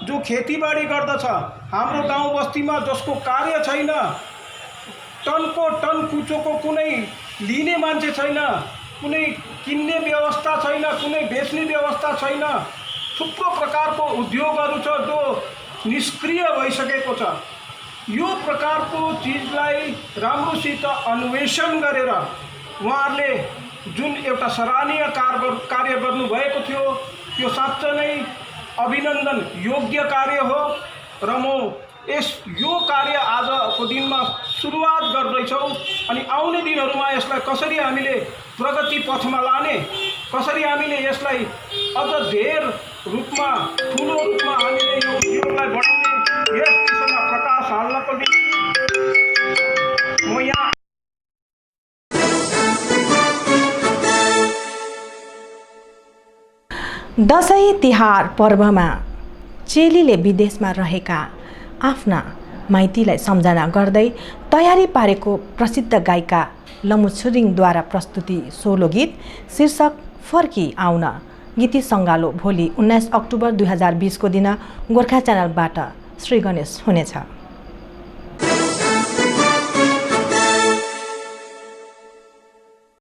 जो खेतीबाडी गर्दछ, हाम्रो गाउँ बस्तीमा जसको कार्य छैन, टनको टन कुचोको कुनै लिने मान्छे छैन, कुनै किन्ने व्यवस्था छैन, कुनै बेच्ने व्यवस्था छैन, थुप्रो प्रकारको उद्योगहरू छ जो निष्क्रिय भइसकेको छ। यो प्रकारको चिजलाई राम्रोसित अन्वेषण गरेर उहाँहरूले जुन एउटा सराहनीय कार्य गर्नुभएको थियो त्यो साँच्चै नै अभिनन्दन योग्य कार्य हो र म यो कार्य आजको दिनमा सुरुवात गर्दैछौँ अनि आउने दिनहरूमा यसलाई कसरी हामीले प्रगति पथमा लाने, कसरी हामीले यसलाई अझ धेर रूपमा ठुलो रूपमा हामीले यो उद्योगलाई बढाउने, यस दिशामा प्रकाश हाल्नको निम्ति म यहाँ
दसैँ तिहार पर्वमा चेलीले विदेशमा रहेका आफ्ना माइतीलाई सम्झना गर्दै तयारी पारेको प्रसिद्ध गायिका लमु छुरिङद्वारा प्रस्तुति सोलो गीत शीर्षक फर्की आउन गीती सङ्गालो भोलि 19 अक्टोबर 2020 को दिन गोर्खा च्यानलबाट श्री गणेश हुनेछ।